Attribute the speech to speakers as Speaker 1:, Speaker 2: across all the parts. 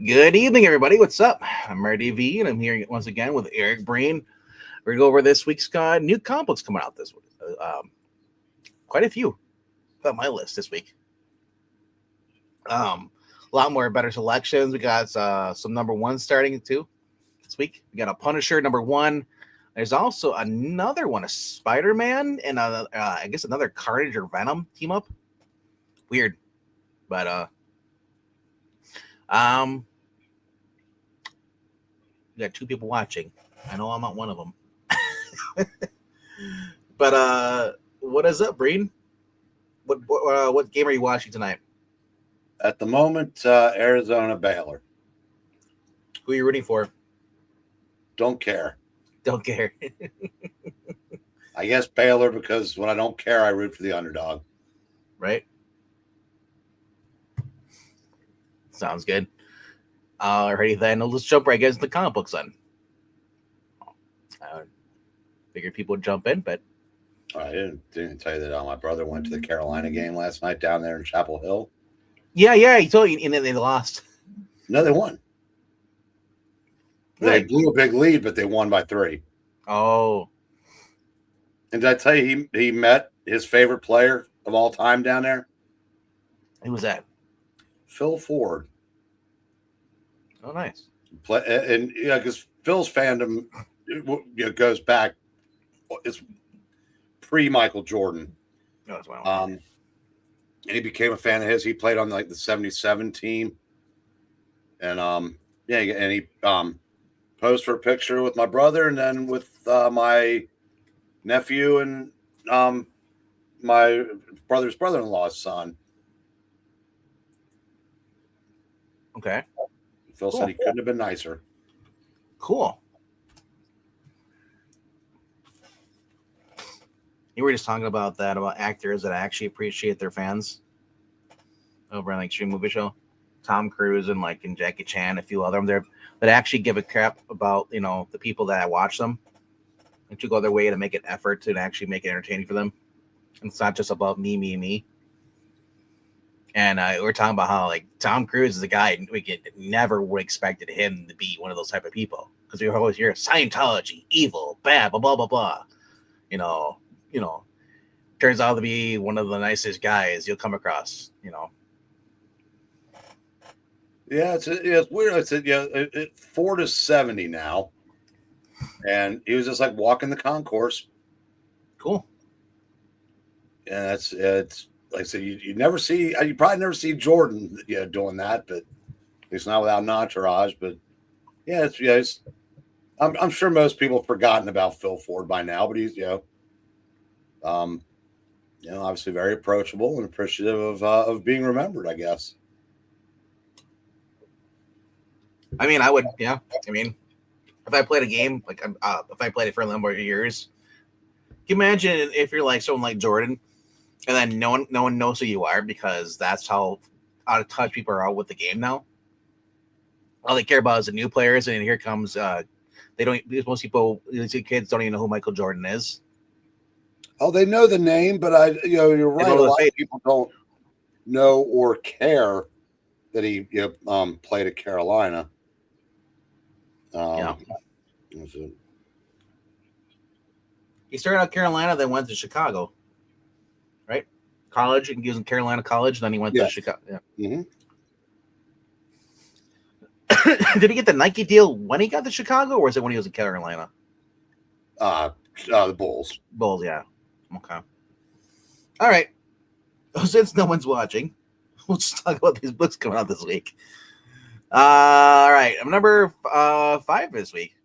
Speaker 1: Good evening, everybody. What's up? I'm Marty V, and I'm here once again with Eric Brain. We're going to go over this week's new comic books coming out this week. Quite a few on my list this week. A lot more better selections. We got some number one starting too this week. We got a Punisher number one. There's also another one, a Spider-Man, and I guess another Carnage or Venom team up. Weird, but we got two people watching. I know I'm not one of them. But what is up, Breen? What game are you watching tonight?
Speaker 2: At the moment, Arizona Baylor.
Speaker 1: Who are you rooting for?
Speaker 2: Don't care.
Speaker 1: Don't care.
Speaker 2: I guess Baylor because when I don't care, I root for the underdog.
Speaker 1: Right? Sounds good. Alrighty then. Let's jump right into the comic books then. Figured people would jump in, but
Speaker 2: I didn't tell you that my brother went to the Carolina game last night down there in Chapel Hill.
Speaker 1: Yeah, he told you, and then they lost.
Speaker 2: No, they won. They blew a big lead, but they won by 3.
Speaker 1: Oh.
Speaker 2: And did I tell you he met his favorite player of all time down there?
Speaker 1: Who was that?
Speaker 2: Phil Ford.
Speaker 1: Oh, nice.
Speaker 2: And because Phil's fandom goes back, it's pre-Michael Jordan.
Speaker 1: No, that's wild.
Speaker 2: And he became a fan of his. He played on the 77 team. And he posed for a picture with my brother and then with my nephew and my brother's brother-in-law's son.
Speaker 1: Okay.
Speaker 2: Phil said he couldn't have been nicer.
Speaker 1: Cool. You were just talking about that, about actors that actually appreciate their fans over on Extreme Movie Show. Tom Cruise and Jackie Chan, a few other them there that actually give a crap about, the people that watch them and to go their way to make an effort to actually make it entertaining for them. And it's not just about me. And we're talking about how Tom Cruise is a guy we never would expected him to be one of those type of people because we always hear Scientology, evil, bad, blah blah blah blah. Turns out to be one of the nicest guys you'll come across.
Speaker 2: Yeah, it's weird. I said, Ford is 70 now, and he was just walking the concourse.
Speaker 1: Cool.
Speaker 2: And it's like I said, you probably never see Jordan doing that, but it's not without an entourage. But I'm sure most people have forgotten about Phil Ford by now, but he's obviously very approachable and appreciative of being remembered, I guess.
Speaker 1: I mean, I would, yeah. I mean, if I played a game, if I played it for a number of years, can you imagine if you're someone like Jordan, and then no one knows who you are because that's how out of touch people are out with the game now. All they care about is the new players, and here comes most people, these kids don't even know who Michael Jordan is.
Speaker 2: Oh, they know the name, but you're right. A lot of people don't know or care that he played at Carolina.
Speaker 1: He started out Carolina, then went to Chicago, right? College, and he was in Carolina College, then he went to Chicago. Yeah. Mm-hmm. Did he get the Nike deal when he got to Chicago, or was it when he was in Carolina?
Speaker 2: The Bulls.
Speaker 1: Bulls, yeah. Okay. All right. Since no one's watching, we'll just talk about these books coming out this week. All right. Number 5 this week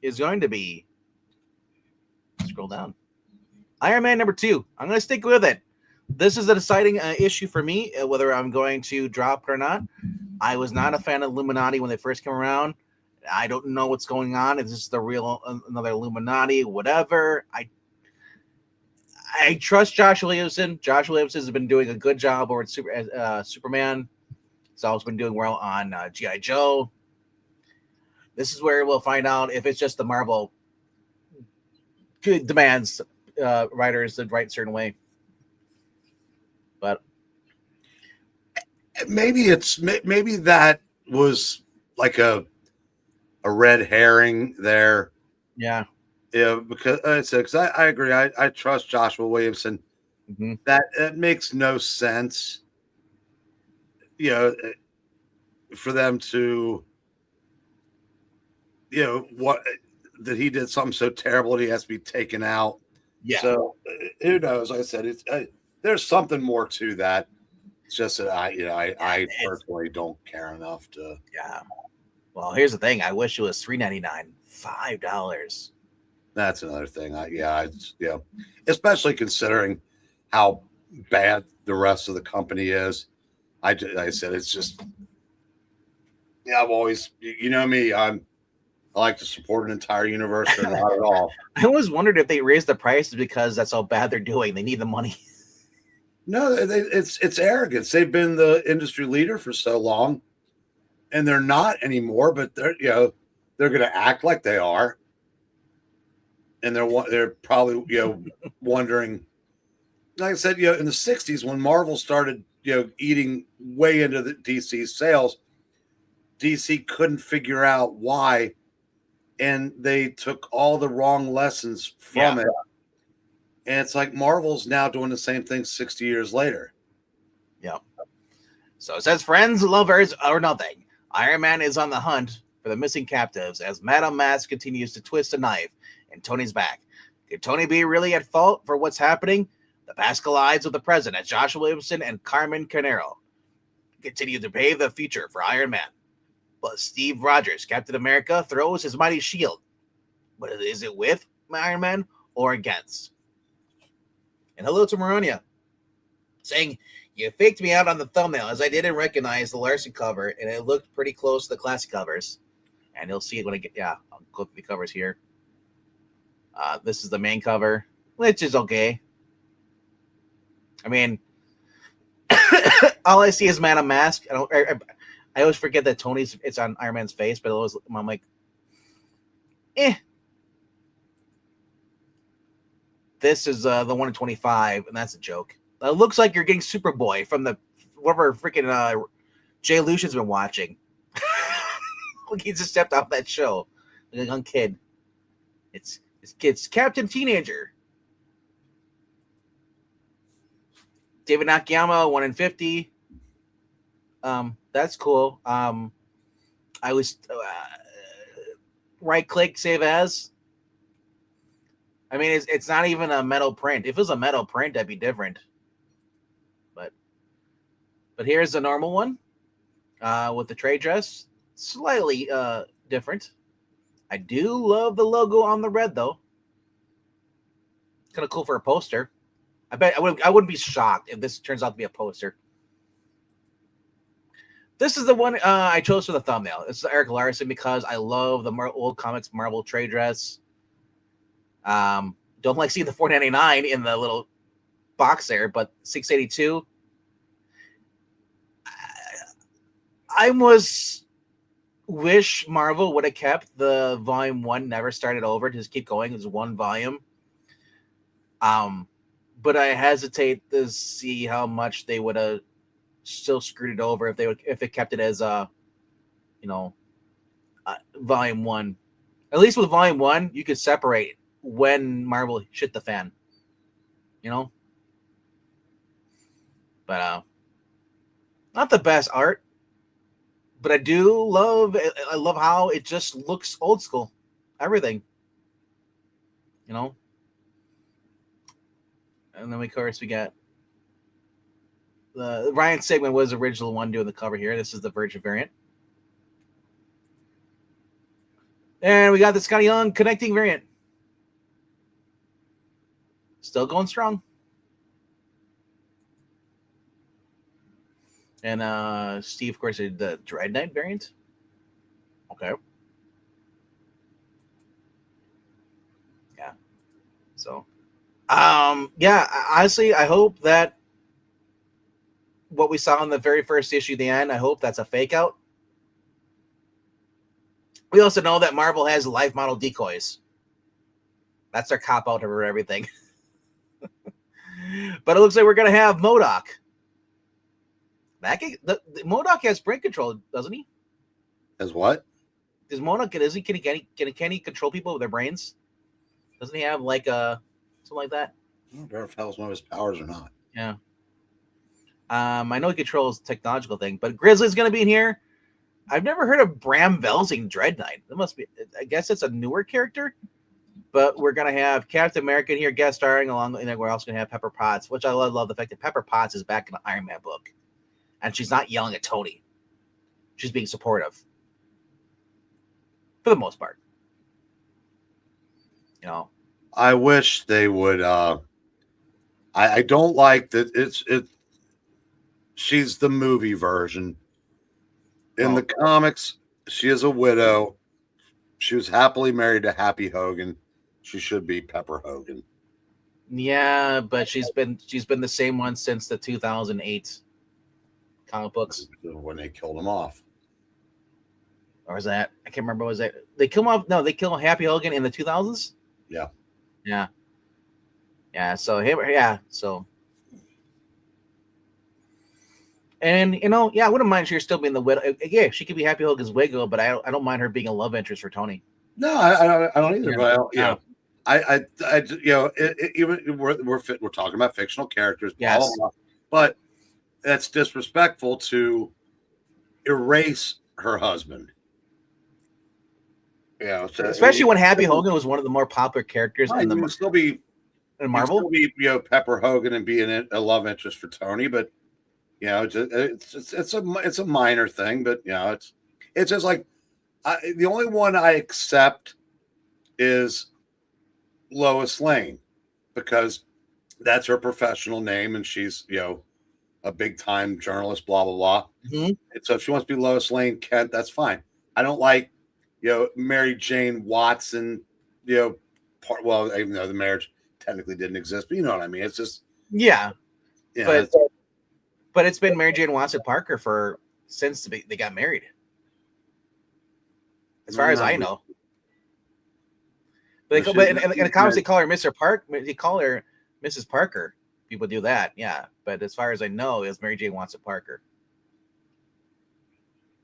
Speaker 1: is going to be, scroll down, Iron Man number 2. I'm going to stick with it. This is a deciding issue for me, whether I'm going to drop it or not. I was not a fan of Illuminati when they first came around. I don't know what's going on. Is this the real another Illuminati? Whatever. I trust Josh Williamson. Josh Williamson has been doing a good job over at Superman. He's also been doing well on G.I. Joe. This is where we'll find out if it's just the Marvel demands writers to write a certain way. But
Speaker 2: maybe that was like a red herring there.
Speaker 1: Yeah.
Speaker 2: Yeah, because I agree. I trust Joshua Williamson.
Speaker 1: Mm-hmm.
Speaker 2: That it makes no sense, for them to, what that he did something so terrible that he has to be taken out.
Speaker 1: Yeah.
Speaker 2: So who knows? Like I said, there's something more to that. It's just that I personally don't care enough to.
Speaker 1: Yeah. Well, here's the thing. I wish it was $3.99, $5.
Speaker 2: That's another thing. Especially considering how bad the rest of the company is. I said it's just. Yeah, I've always, me. I like to support an entire universe, or not at all.
Speaker 1: I always wondered if they raised the prices because that's how bad they're doing. They need the money.
Speaker 2: No, it's arrogance. They've been the industry leader for so long, and they're not anymore. But they're going to act like they are, and they're probably wondering. Like I said, in the '60s when Marvel started eating way into the DC sales, DC couldn't figure out why, and they took all the wrong lessons from it. And it's like Marvel's now doing the same thing 60 years later.
Speaker 1: Yeah. So it says, friends, lovers, or nothing. Iron Man is on the hunt for the missing captives as Madame Mask continues to twist a knife in Tony's back. Could Tony be really at fault for what's happening? The past collides with the present as Joshua Williamson and Carmen Carnero continue to pave the future for Iron Man. But Steve Rogers, Captain America, throws his mighty shield. But is it with Iron Man or against? And hello to Maronia, saying, you faked me out on the thumbnail as I didn't recognize the Larson cover, and it looked pretty close to the classic covers. And you'll see it when I get, I'll go through the covers here. This is the main cover, which is okay. I mean, all I see is Madame Mask. I always forget that it's on Iron Man's face, but I'm like, This is the 1 in 25, and that's a joke. It looks like you're getting Superboy from the whatever freaking Jay Lucian's been watching. Like he just stepped off that show, like a young kid. It's Captain Teenager. David Nakayama, 1 in 50. That's cool. I was right click, save as. I mean, it's not even a metal print. If it was a metal print, that'd be different. But here's the normal one with the trade dress. Slightly different. I do love the logo on the red, though. Kind of cool for a poster. I bet I wouldn't be shocked if this turns out to be a poster. This is the one I chose for the thumbnail. This is Eric Larson because I love the old comics Marvel trade dress. Don't like seeing the $4.99 in the little box there, but $6.82. I wish Marvel would have kept the volume 1, never started over, just keep going. It's one volume. But I hesitate to see how much they would have still screwed it over if they kept it as volume 1. At least with volume 1, you could separate when Marvel shit the fan. But not the best art. But I love how it just looks old school. Everything. And then of course we got the Ryan Sigmund was the original one doing the cover here. This is the Virgin variant. And we got the Scotty Young connecting variant. Still going strong. And Steve, of course, did the Dread Knight variant. Okay. Yeah. So, honestly, I hope that what we saw in the very first issue, the end, I hope that's a fake out. We also know that Marvel has life model decoys. That's their cop out over everything. But it looks like we're going to have MODOK. The MODOK has brain control, doesn't he?
Speaker 2: As what?
Speaker 1: Is Mona can he control people with their brains? Doesn't he have like a something like that?
Speaker 2: I don't know if that was one of his powers or not.
Speaker 1: Yeah. I know he controls technological thing, but Grizzly's gonna be in here. I've never heard of Bram Velsing Dread Knight. That must be. I guess it's a newer character. But we're gonna have Captain America in here guest starring along, and then we're also gonna have Pepper Potts, which I love the fact that Pepper Potts is back in the Iron Man book, and she's not yelling at Tony. She's being supportive for the most part. You know,
Speaker 2: I wish they would. I don't like that. She's the movie version. In the comics, she is a widow. She was happily married to Happy Hogan. She should be Pepper Hogan.
Speaker 1: Yeah, but she's been the same one since the 2008 comic books.
Speaker 2: When they killed him off.
Speaker 1: Or was that? I can't remember. Was that they kill him off? No, they kill Happy Hogan in the 2000s.
Speaker 2: Yeah.
Speaker 1: So him. Yeah. So. And I wouldn't mind her still being the widow. Yeah, she could be Happy Hogan's widow, but I don't mind her being a love interest for Tony.
Speaker 2: No, I don't either. Yeah. But even we're talking about fictional characters,
Speaker 1: yes,
Speaker 2: but that's disrespectful to erase her husband. Yeah,
Speaker 1: especially when Happy Hogan was one of the more popular characters in the
Speaker 2: still be
Speaker 1: in Marvel.
Speaker 2: Still be Pepper Hogan and be a love interest for Tony, but it's a minor thing, but it's just like the only one I accept is Lois Lane because that's her professional name and she's a big time journalist, blah blah blah.
Speaker 1: Mm-hmm.
Speaker 2: And so if she wants to be Lois Lane Kent, that's fine. I don't like Mary Jane Watson. Even though the marriage technically didn't exist, but you know what I mean. It's just
Speaker 1: but it's been Mary Jane Watson Parker since they got married, as far as I know. But in the comics they call her Mr. Park. They call her Mrs. Parker. People do that, yeah. But as far as I know, it's Mary Jane Watson Parker.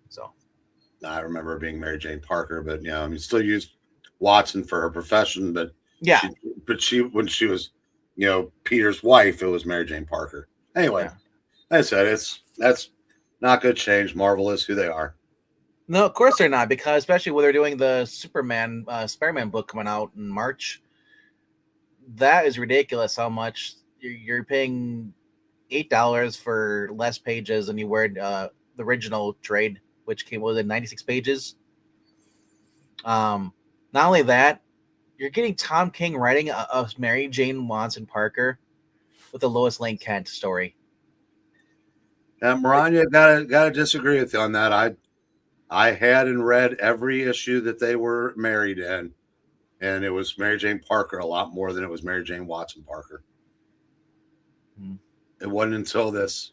Speaker 1: So,
Speaker 2: I remember her being Mary Jane Parker, but still used Watson for her profession. But when she was Peter's wife, it was Mary Jane Parker. Anyway. Yeah. I said that's not going to change. Marvel is who they are.
Speaker 1: No, of course they're not, because especially when they're doing the Spider-Man book coming out in March. That is ridiculous how much you're paying $8 for less pages than you were the original trade, which came with 96 pages. Not only that, you're getting Tom King writing a Mary Jane Watson Parker with a Lois Lane Kent story.
Speaker 2: Maranya, gotta disagree with you on that. I had and read every issue that they were married in, and it was Mary Jane Parker a lot more than it was Mary Jane Watson Parker. It wasn't until this,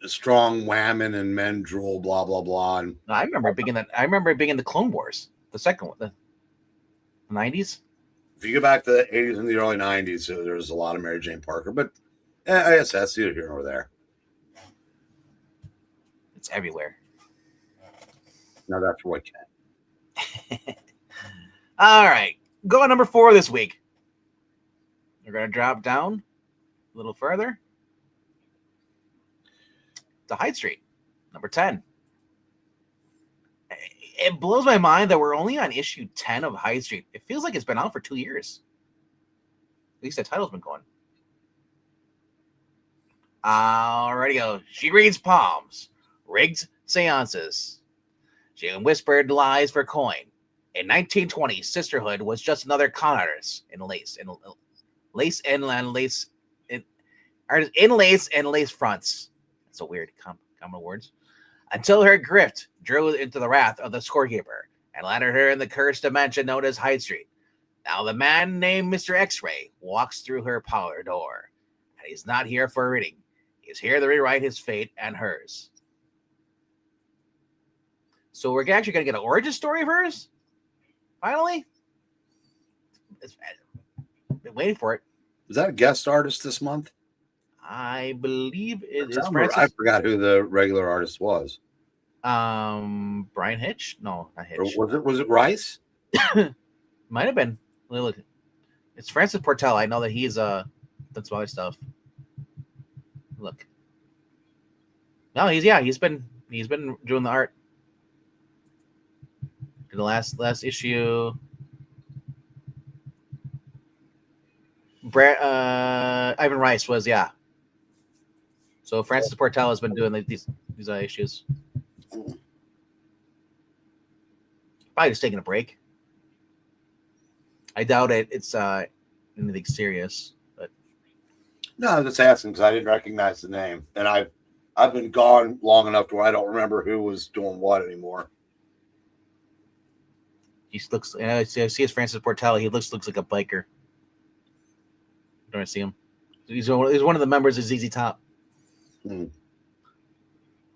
Speaker 2: strong women and men drool, blah blah blah. And
Speaker 1: I remember being in the Clone Wars, the second one, the 90s.
Speaker 2: If you go back to the 80s and the early 90s, there was a lot of Mary Jane Parker, but I guess that's either here or there.
Speaker 1: It's everywhere.
Speaker 2: No, that's what can.
Speaker 1: All right. Going number 4 this week. We're going to drop down a little further to Hyde Street, number 10. It blows my mind that we're only on issue 10 of Hyde Street. It feels like it's been out for 2 years. At least the title's been going. Alrighty go. She reads palms, rigged seances. She whispered lies for coin. In 1920, sisterhood was just another con artist in lace fronts. That's a weird common words. Until her grift drew into the wrath of the scorekeeper and landed her in the cursed dimension known as Hyde Street. Now the man named Mr. X-Ray walks through her parlor door, and he's not here for a reading. He's here to rewrite his fate and hers. So we're actually going to get an origin story of hers? Finally? Been waiting for it.
Speaker 2: Is that a guest artist this month?
Speaker 1: I believe it is
Speaker 2: Francis. I forgot who the regular artist was.
Speaker 1: Brian Hitch? No, not
Speaker 2: Or
Speaker 1: Hitch.
Speaker 2: was it Rice?
Speaker 1: Might have been. Look, it's Francis Portela. I know that he's done some other stuff. Look, no, he's been doing the art. In the last issue, Ivan Rice was So Francis Portela has been doing these issues. Probably just taking a break. I doubt it's anything serious, but
Speaker 2: No, I'm just asking because I didn't recognize the name, and I've been gone long enough to where I don't remember who was doing what anymore.
Speaker 1: he looks. I see it's Francis Portela. He looks like a biker. Don't I see him? He's one of the members of ZZ Top.
Speaker 2: Hmm.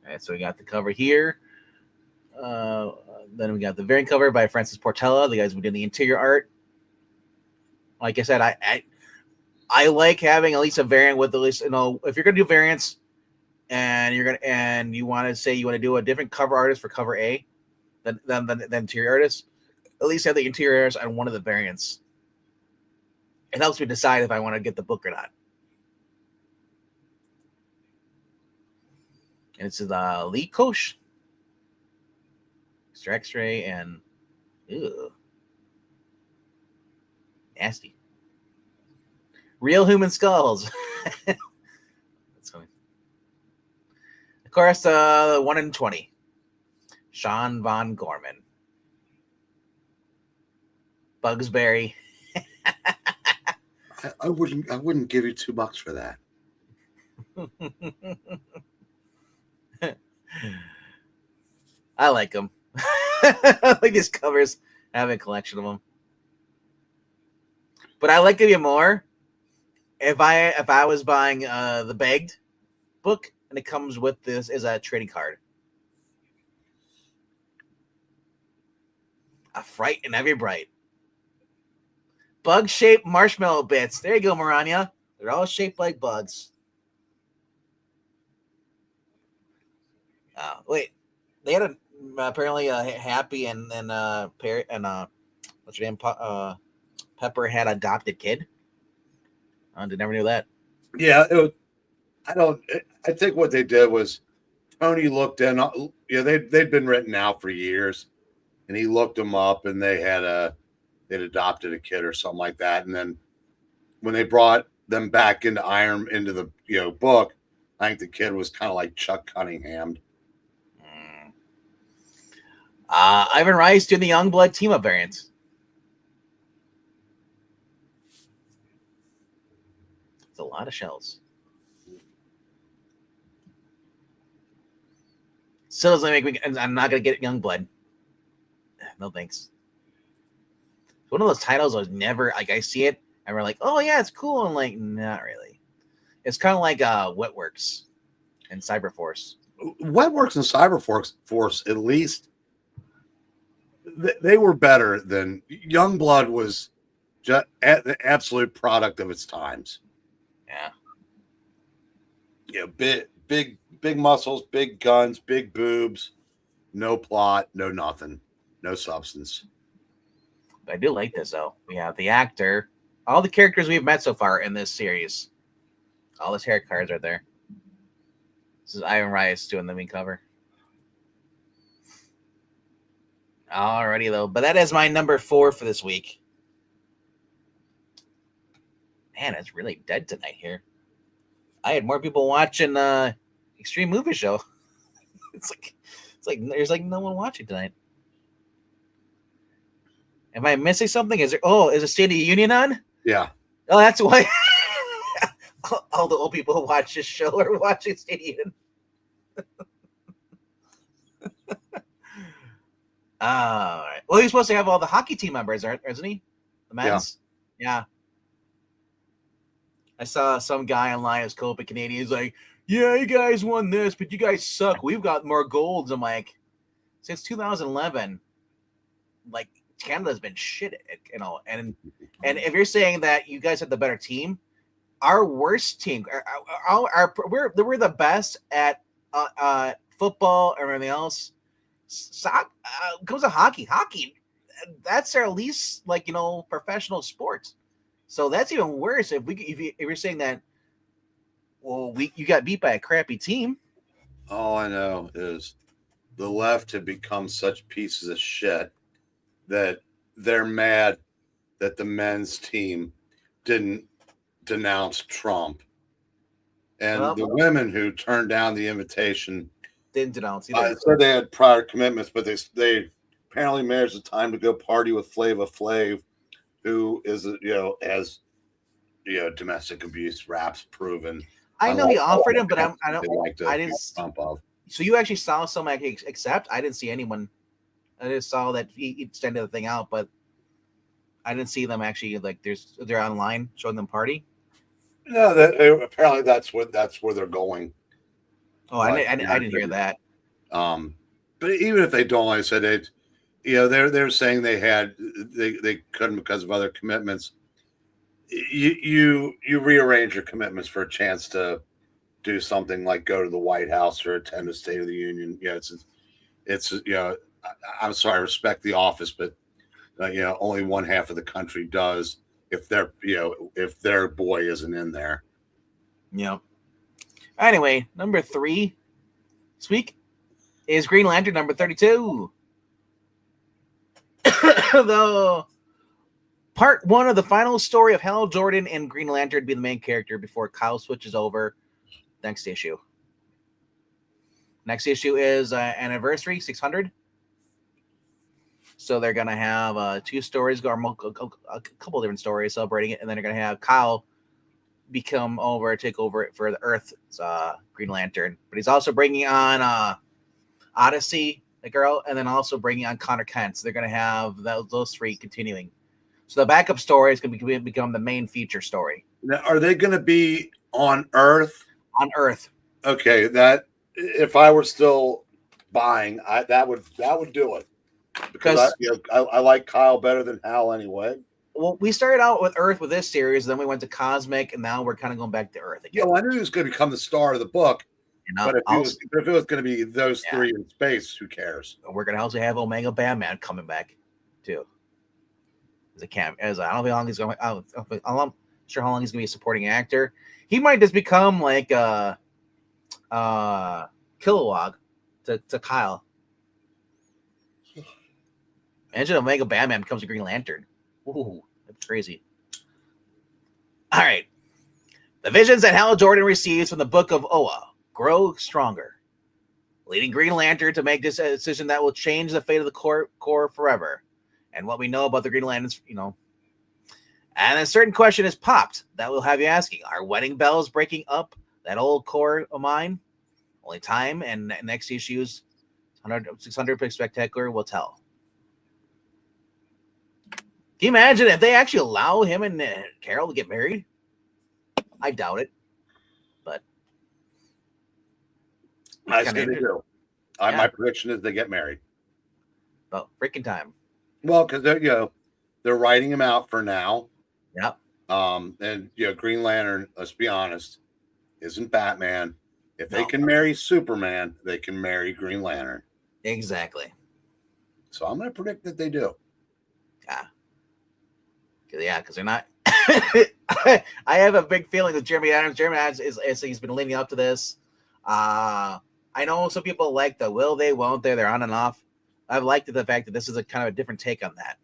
Speaker 1: All right, so we got the cover here. Then we got the variant cover by Francis Portela. The guys who did the interior art. Like I said, I like having at least a variant with at least if you're gonna do variants and you want to say you want to do a different cover artist for cover A than the interior artist, at least have the interior artist on one of the variants. It helps me decide if I want to get the book or not. And it's the Lee Koch, Mr. X-Ray, and nasty. Real human skulls. That's funny. Of course, 1 in 20. Sean Von Gorman. Bugsberry.
Speaker 2: I wouldn't give you $2 for that.
Speaker 1: I like them. I like these covers. I have a collection of them. But I like it even more if I was buying the bagged book and it comes with this as a trading card. A fright and every bright. Bug-shaped marshmallow bits. There you go, Maranya. They're all shaped like bugs. Wait, they had apparently Happy and Perry and what's your name? Pepper had adopted kid. I never knew that.
Speaker 2: Yeah, I think what they did was Tony looked in. They'd been written out for years, and he looked them up, and they'd adopted a kid or something like that. And then when they brought them back into the book, I think the kid was kind of like Chuck Cunningham.
Speaker 1: Ivan Rice doing the Youngblood team up variant. It's a lot of shells. Still doesn't make me. I'm not gonna get Youngblood. No thanks. It's one of those titles I was never like. I see it and we're like, oh yeah, it's cool. And like, not really. It's kind of like Wetworks and Cyberforce.
Speaker 2: Wetworks and Cyberforce, at least they were better than Youngblood was. Just the absolute product of its times.
Speaker 1: Yeah.
Speaker 2: Big muscles, big guns, big boobs, no plot, no nothing, no substance.
Speaker 1: I do like this though. We have the actor, all the characters we've met so far in this series. All his hair cards are there. This is Ivan Rice doing the main cover. Alrighty though, but that is my number 4 for this week. Man, it's really dead tonight here. I had more people watching Extreme Movie Show. It's like there's like no one watching tonight. Am I missing something? Is a State of the Union on?
Speaker 2: Yeah.
Speaker 1: Oh, that's why all the old people who watch this show are watching State of the Union. All right. Well, he's supposed to have all the hockey team members, isn't he? The men's? Yeah. I saw some guy online who's Copa Canadian. He's like, yeah, you guys won this, but you guys suck. We've got more golds. I'm like, since 2011, like, Canada's been shit, and if you're saying that you guys have the better team, our worst team, we're the best at football, everything else. Comes to hockey. Hockey, that's their least professional sport. So that's even worse. If you're saying that, well, you got beat by a crappy team.
Speaker 2: All I know is the left have become such pieces of shit that they're mad that the men's team didn't denounce Trump. And
Speaker 1: Well,
Speaker 2: the women who turned down the invitation
Speaker 1: didn't denounce either.
Speaker 2: said they had prior commitments, but they apparently managed the time to go party with Flava Flav, who is has domestic abuse raps proven.
Speaker 1: I know he offered him, but I didn't.
Speaker 2: Trump of.
Speaker 1: So you actually saw someone accept? I didn't see anyone. I just saw that he extended the thing out, but I didn't see them actually they're online showing them party.
Speaker 2: No, apparently that's where they're going.
Speaker 1: Oh, I didn't hear that.
Speaker 2: But even if they don't, like I said, they're saying they couldn't because of other commitments. You rearrange your commitments for a chance to do something like go to the White House or attend a State of the Union. It's I'm sorry, I respect the office, but only one half of the country does if their boy isn't in there.
Speaker 1: Yeah. Anyway, number 3 this week is Green Lantern number 32. The part 1 of the final story of Hal Jordan and Green Lantern to be the main character before Kyle switches over next issue. Next issue is anniversary 600. So they're going to have 2 stories, a couple different stories celebrating it, and then they're going to have Kyle take over it for the Earth's Green Lantern. But he's also bringing on Odyssey, the girl, and then also bringing on Connor Kent. So they're going to have those 3 continuing. So the backup story is going to become the main feature story.
Speaker 2: Now, are they going to be on Earth?
Speaker 1: On Earth.
Speaker 2: Okay, that if I were still buying, that would do it. Because I like Kyle better than Hal anyway.
Speaker 1: Well, we started out with Earth with this series, then we went to Cosmic, and now we're kind of going back to Earth again.
Speaker 2: Yeah, well, I knew he was going to become the star of the book. But if it was going to be those 3 in space, who cares?
Speaker 1: We're going to also have Omega Batman coming back, too. I don't know how long he's going. I'm not sure how long he's going to be a supporting actor. He might just become like Kilowog to Kyle. Imagine Omega Batman becomes a Green Lantern. Ooh, that's crazy. All right. The visions that Hal Jordan receives from the Book of Oa grow stronger, leading Green Lantern to make this decision that will change the fate of the Corps forever. And what we know about the Green Lanterns, And a certain question is popped that will have you asking, are wedding bells breaking up that old Corps of mine? Only time and next issue's 600 Spectacular will tell. Can you imagine if they actually allow him and Carol to get married? I doubt it, but
Speaker 2: I say they do. My prediction is they get married.
Speaker 1: Oh, freaking time!
Speaker 2: Well, because they're writing him out for now.
Speaker 1: Yep.
Speaker 2: And Green Lantern, let's be honest, isn't Batman. If they can marry Superman, they can marry Green Lantern.
Speaker 1: Exactly.
Speaker 2: So I'm going to predict that they do.
Speaker 1: Yeah, because they're not. I have a big feeling with Jeremy Adams. Jeremy Adams he's been leading up to this. I know some people like the will they, won't they? They're on and off. I've liked the fact that this is a kind of a different take on that.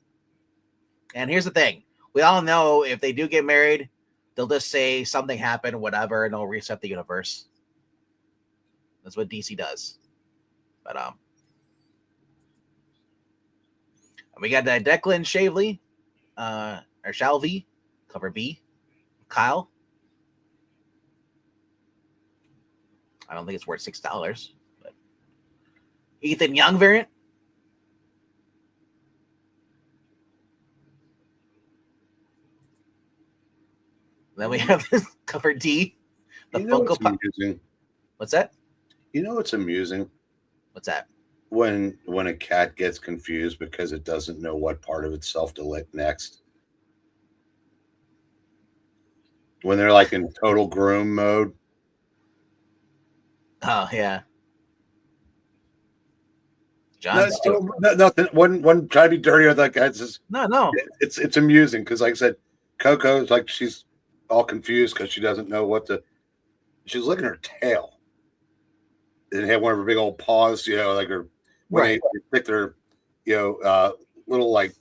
Speaker 1: And here's the thing: we all know if they do get married, they'll just say something happened, whatever, and they'll reset the universe. That's what DC does. But we got Declan Shalvey, or Shalvey, cover B, Kyle. I don't think it's worth $6, but Ethan Young variant. Then we have this cover D, the Funko Pop. What's that?
Speaker 2: It's amusing.
Speaker 1: What's that?
Speaker 2: When a cat gets confused because it doesn't know what part of itself to lick next. When they're like in total groom mode.
Speaker 1: Oh, yeah. John Stewart.
Speaker 2: Nothing. One try to be dirty with that guy. It's just,
Speaker 1: No.
Speaker 2: It's amusing because, like I said, Coco's like she's all confused because she doesn't know what to. She's licking her tail, and had one of her big old paws. Like her when they stick their, little like,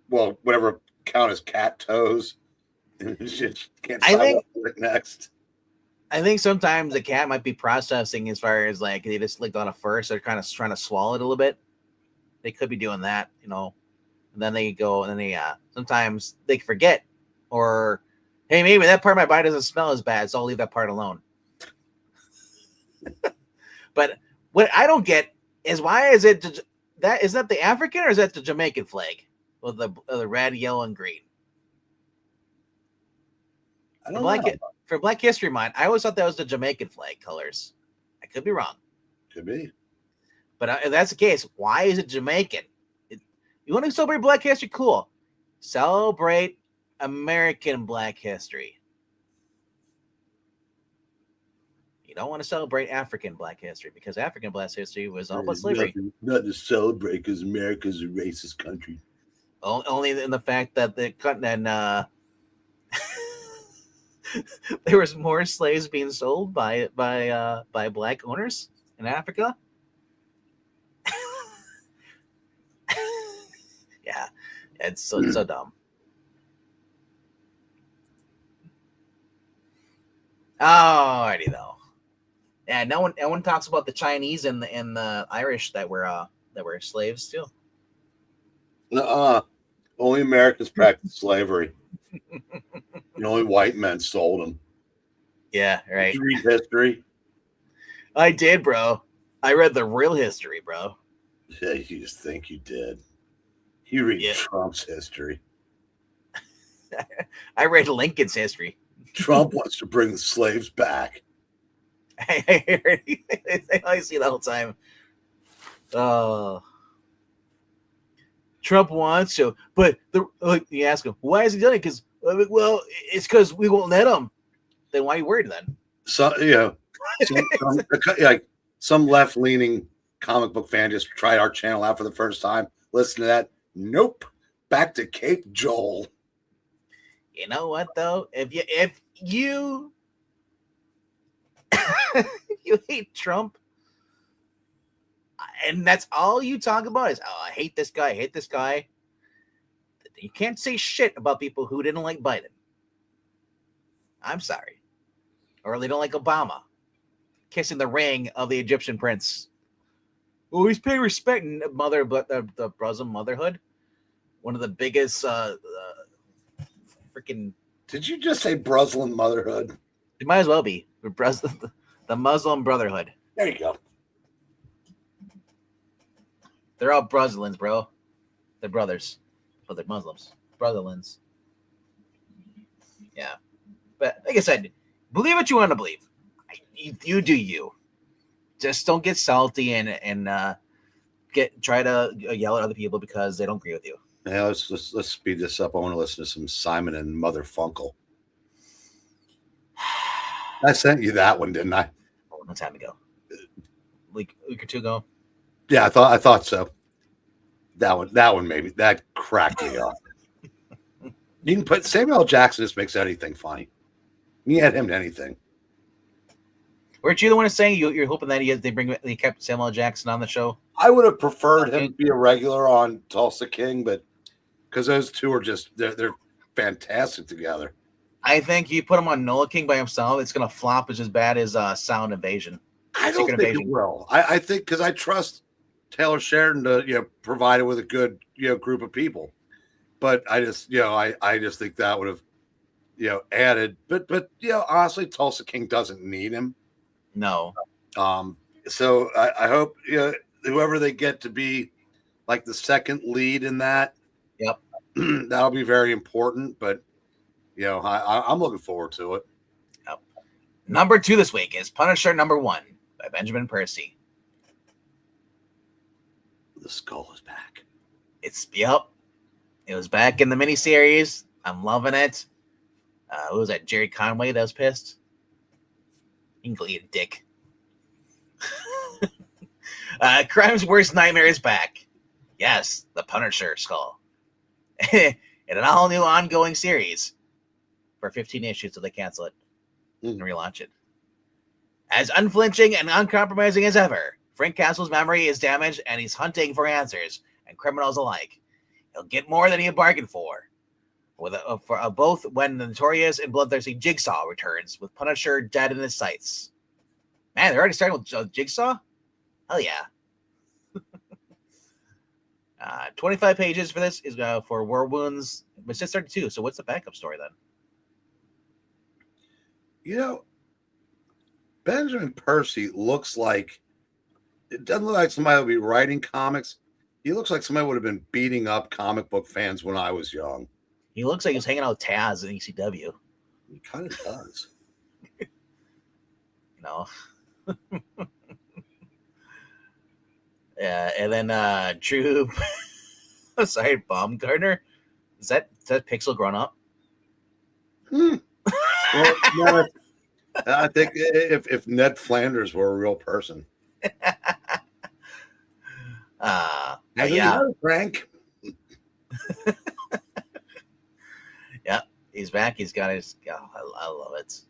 Speaker 2: well, whatever count as cat toes. She can't decide what to lick next.
Speaker 1: I think sometimes the cat might be processing as far as like they just licked on it first. They're kind of trying to swallow it a little bit. They could be doing that, And then they go and then they sometimes they forget, or hey, maybe that part of my body doesn't smell as bad, so I'll leave that part alone. But what I don't get is why is it that is that the African or is that the Jamaican flag with the red, yellow, and green?
Speaker 2: I don't know.
Speaker 1: For Black History Month, I always thought that was the Jamaican flag colors. I could be wrong.
Speaker 2: Could be.
Speaker 1: But if that's the case, why is it Jamaican? You want to celebrate Black History? Cool. Celebrate American Black History. You don't want to celebrate African Black History because African Black History was all about slavery.
Speaker 2: Nothing to celebrate because America's a racist country.
Speaker 1: Only in the fact that the continent there was more slaves being sold by black owners in Africa. Yeah, it's so dumb. Alrighty though. Yeah, no one talks about the Chinese and the Irish that were slaves too.
Speaker 2: Only Americans practiced slavery. And only white men sold them.
Speaker 1: Yeah, right.
Speaker 2: Did you read history?
Speaker 1: I did, bro. I read the real history, bro.
Speaker 2: Yeah, you just think you did. You read Trump's history.
Speaker 1: I read Lincoln's history.
Speaker 2: Trump wants to bring the slaves back.
Speaker 1: I see it all the time. Trump wants to, but you ask him, why is he doing it? Because, well, it's because we won't let him. Then why are you worried then?
Speaker 2: So, some left-leaning comic book fan just tried our channel out for the first time. Listen to that. Nope. Back to Cape Joel.
Speaker 1: You know what though? If you you hate Trump, and that's all you talk about is, I hate this guy, you can't say shit about people who didn't like Biden. I'm sorry. Or they don't like Obama kissing the ring of the Egyptian prince. Oh, he's paying respect. The Muslim motherhood. One of the biggest freaking.
Speaker 2: Did you just say Breslin motherhood?
Speaker 1: It might as well be the Muslim Brotherhood.
Speaker 2: There you go.
Speaker 1: They're all Breslins, bro. They're brothers, but they're Muslims. Brotherlands. Yeah, but like I said, believe what you want to believe. You do you. Just don't get salty and try to yell at other people because they don't agree with you.
Speaker 2: Yeah, let's speed this up. I want to listen to some Simon and Mother Funkle. I sent you that one, didn't I?
Speaker 1: Oh, no time ago. Week or two ago.
Speaker 2: Yeah, I thought so. That one maybe that cracked me up. You can put Samuel L. Jackson just makes anything funny. You add him to anything.
Speaker 1: Weren't you the one to say you're hoping that they kept Samuel L. Jackson on the show?
Speaker 2: I would have preferred him to be a regular on Tulsa King, but because those two are just they're fantastic together.
Speaker 1: I think you put him on Nola King by himself, it's gonna flop as bad as Sound Invasion.
Speaker 2: I don't think it will. I think because I trust Taylor Sheridan to provide it with a good group of people, but I just I just think that would have added. But honestly, Tulsa King doesn't need him.
Speaker 1: No.
Speaker 2: So I hope whoever they get to be like the second lead in that.
Speaker 1: Yep.
Speaker 2: That'll be very important. But I'm looking forward to it.
Speaker 1: Yep. Number 2 this week is Punisher #1 by Benjamin Percy.
Speaker 2: The skull is back.
Speaker 1: It was back in the miniseries. I'm loving it. Who was that? Jerry Conway that was pissed. You can go eat a dick. Crime's worst nightmare is back. Yes, the Punisher skull. In an all-new ongoing series for 15 issues till they cancel it and relaunch it. As unflinching and uncompromising as ever, Frank Castle's memory is damaged and he's hunting for answers, and criminals alike. He'll get more than he bargained for. Both when the notorious and bloodthirsty Jigsaw returns, with Punisher dead in his sights. Man, they're already starting with Jigsaw? Hell yeah. 25 pages for this is for War Wounds, but it's just 32. So what's the backup story then?
Speaker 2: You know, Benjamin Percy looks like, it doesn't look like somebody would be writing comics. He looks like somebody would have been beating up comic book fans when I was young.
Speaker 1: He looks like he's hanging out with Taz in ECW.
Speaker 2: He kind of does.
Speaker 1: Yeah, and then Drew, sorry, Baumgartner. Is that Pixel grown up?
Speaker 2: Well, no, I think if Ned Flanders were a real person.
Speaker 1: Yeah,
Speaker 2: Frank.
Speaker 1: Yeah, he's back. He's got his. Oh, I love it.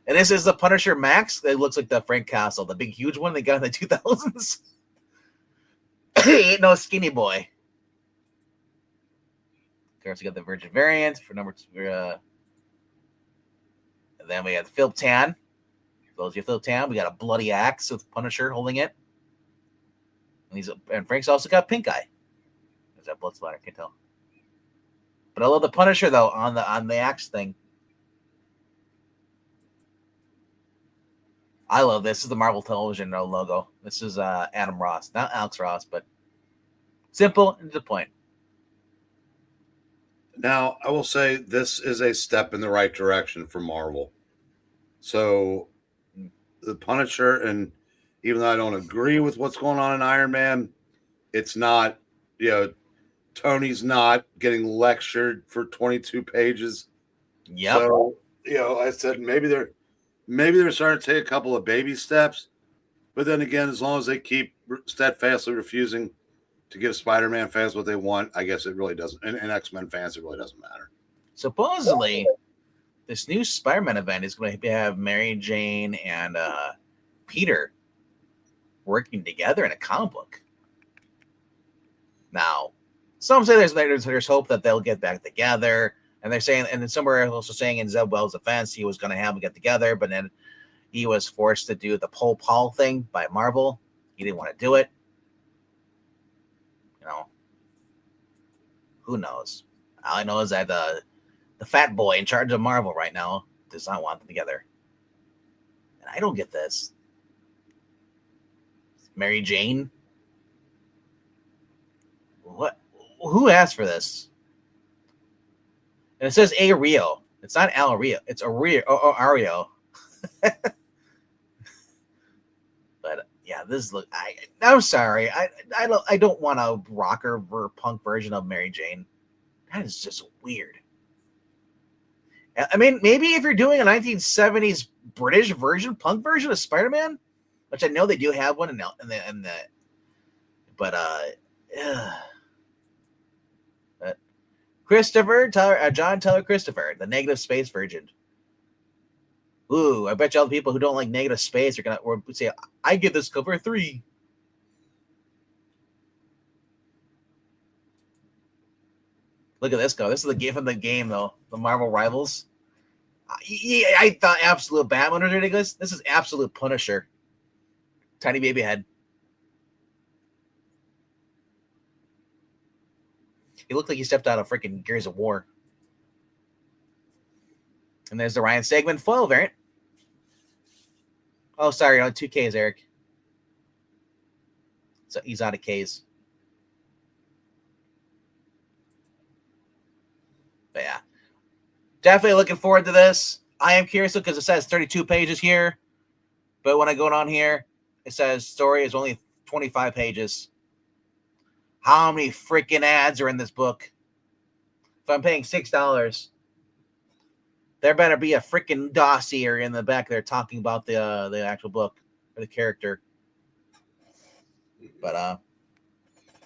Speaker 1: And this is the Punisher Max. It looks like the Frank Castle, the big, huge one they got in the 2000s. He ain't no skinny boy. Of course, we got the Virgin variant for number 2. And then we got Phil Tan. For those of you Phil Tan, we got a bloody axe with Punisher holding it. And Frank's also got pink eye. There's that blood splatter, I can tell. But I love the Punisher though on the axe thing. I love this. This is the Marvel Television logo. This is Adam Ross, not Alex Ross, but simple and to the point.
Speaker 2: Now, I will say this is a step in the right direction for Marvel. So, the Punisher, and even though I don't agree with what's going on in Iron Man, it's not, Tony's not getting lectured for 22 pages.
Speaker 1: Yeah.
Speaker 2: So, I said maybe they're starting to take a couple of baby steps, but then again, as long as they keep steadfastly refusing to give Spider-Man fans what they want, I guess it really doesn't, and X-Men fans, it really doesn't matter.
Speaker 1: Supposedly, this new Spider-Man event is going to have Mary Jane and Peter working together in a comic book. Now, some say there's hope that they'll get back together. And they're saying, and then somewhere also saying in Zeb Wells' defense, he was going to have them get together, but then he was forced to do the Pole Paul thing by Marvel. He didn't want to do it. Who knows? All I know is that the fat boy in charge of Marvel right now does not want them together. And I don't get this. Mary Jane? What? Who asked for this? And it says A Rio. It's not Al Rio. It's Ario. But yeah, this look. I'm sorry. I don't want a rocker or punk version of Mary Jane. That is just weird. I mean, maybe if you're doing a 1970s British punk version of Spider-Man, which I know they do have one in the but Christopher Tyler, John Taylor Christopher, the negative space virgin. Ooh, I bet you all the people who don't like negative space are gonna say, "I give this cover a 3." Look at this go. This is the game from the game, though. The Marvel Rivals. I thought Absolute Batman was ridiculous. This is Absolute Punisher. Tiny baby head. He looked like he stepped out of freaking Gears of War. And there's the Ryan Stegman foil variant. Oh, sorry, on 2 Ks, Eric. So he's out of Ks. But yeah, definitely looking forward to this. I am curious because it says 32 pages here, but when I go on here, it says story is only 25 pages. How many freaking ads are in this book? If I'm paying $6, there better be a freaking dossier in the back there talking about the actual book or the character. But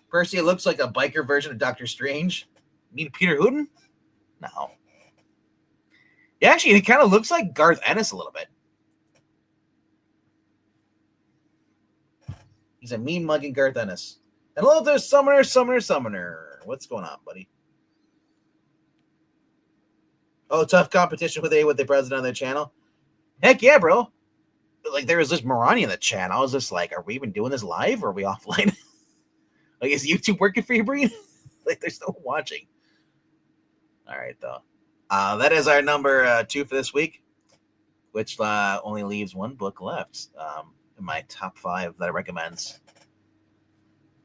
Speaker 1: Percy looks like a biker version of Doctor Strange. You mean Peter Hooten? No. Yeah, actually, he kind of looks like Garth Ennis a little bit. He's a mean mugging Garth Ennis. And hello there, Summoner. What's going on, buddy? Oh, tough competition with the president on their channel. Heck yeah, bro. Like, there was this Morani in the chat. I was just like, are we even doing this live or are we offline? Like, is YouTube working for you, Breen? Like, there's no watching. All right, though. That is our number 2 for this week, which only leaves one book left in my top 5 that I recommend.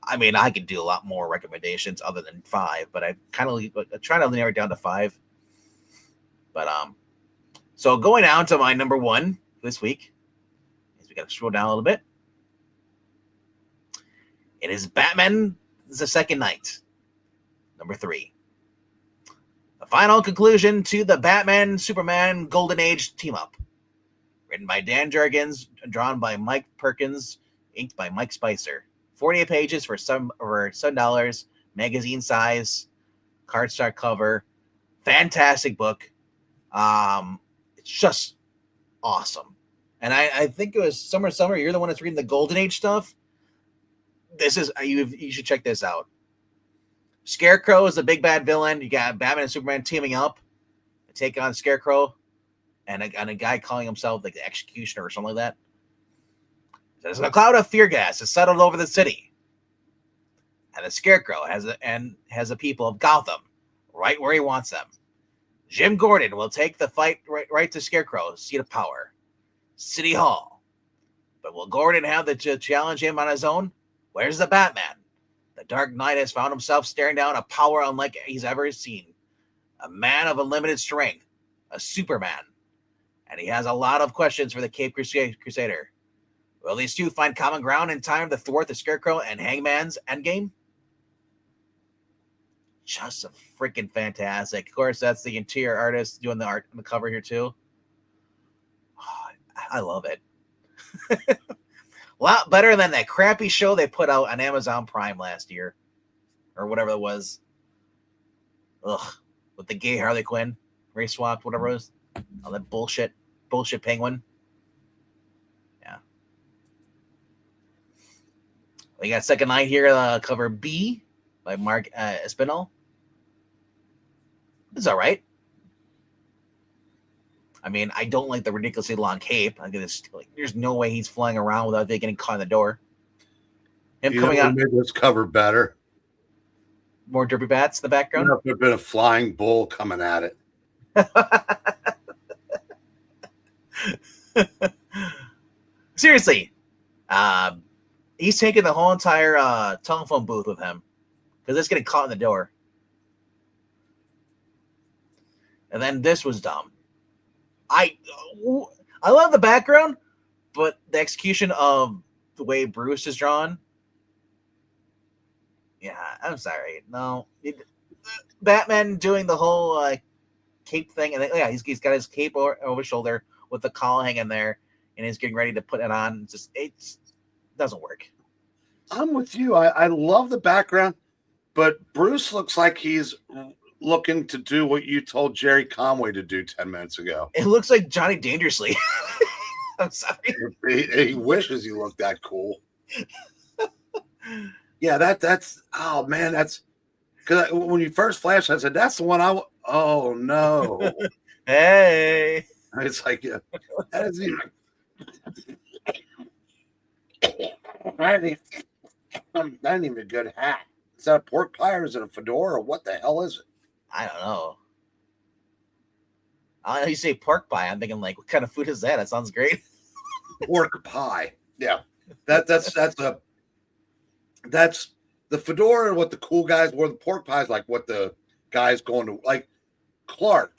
Speaker 1: I mean, I could do a lot more recommendations other than 5, but I kind of try to narrow it down to 5. But so going down to my number 1 this week, we got to scroll down a little bit. It is Batman: The Second Night, number 3. The final conclusion to the Batman-Superman Golden Age team-up. Written by Dan Jurgens, drawn by Mike Perkins, inked by Mike Spicer. 48 pages for $7, magazine size, cardstock cover. Fantastic book. It's just awesome. And I think it was Summer, you're the one that's reading the Golden Age stuff. This is, you should check this out. Scarecrow is the big bad villain. You got Batman and Superman teaming up to take on Scarecrow and a guy calling himself like the Executioner or something like that. There's a cloud of fear gas has settled over the city, and the Scarecrow has the people of Gotham right where he wants them. Jim Gordon will take the fight right to Scarecrow's seat of power, City Hall. But will Gordon have to challenge him on his own? Where's the Batman? The Dark Knight has found himself staring down a power unlike he's ever seen. A man of unlimited strength, a Superman. And he has a lot of questions for the Cape Crusader. Will these two find common ground in time to thwart the Scarecrow and Hangman's endgame? Just a freaking fantastic. Of course, that's the interior artist doing the art on the cover here too. Oh, I love it. A lot better than that crappy show they put out on Amazon Prime last year. Or whatever it was. Ugh. With the gay Harley Quinn. Race swapped, whatever it was. All that bullshit. Bullshit penguin. Yeah. We got Second Night here, cover B by Mark Espinal. It's all right. I mean, I don't like the ridiculously long cape. There's no way he's flying around without getting caught in the door. Him coming out.
Speaker 2: Made this cover better.
Speaker 1: More derby bats in the background.
Speaker 2: There have been a flying bull coming at it.
Speaker 1: Seriously, he's taking the whole entire telephone booth with him because it's getting caught in the door. And then this was dumb. I love the background, but the execution of the way Bruce is drawn. Yeah, I'm sorry. No, Batman doing the whole cape thing, and then, yeah, he's got his cape over his shoulder with the collar hanging there, and he's getting ready to put it on. It doesn't work.
Speaker 2: I'm with you. I love the background, but Bruce looks like he's looking to do what you told Jerry Conway to do 10 minutes ago.
Speaker 1: It looks like Johnny Dangerously. I'm sorry.
Speaker 2: He wishes he looked that cool. Yeah, that's oh man, that's because when you first flashed, I said that's the one oh no.
Speaker 1: Hey,
Speaker 2: it's like yeah, that isn't even that ain't even a good hat. Is that a pork pie or is it a fedora or what the hell is it?
Speaker 1: I don't know. I know you say pork pie. I'm thinking like, what kind of food is that? That sounds great.
Speaker 2: Pork pie. Yeah, that's the fedora. What the cool guys wore. The pork pie is like what the guys going to like. Clark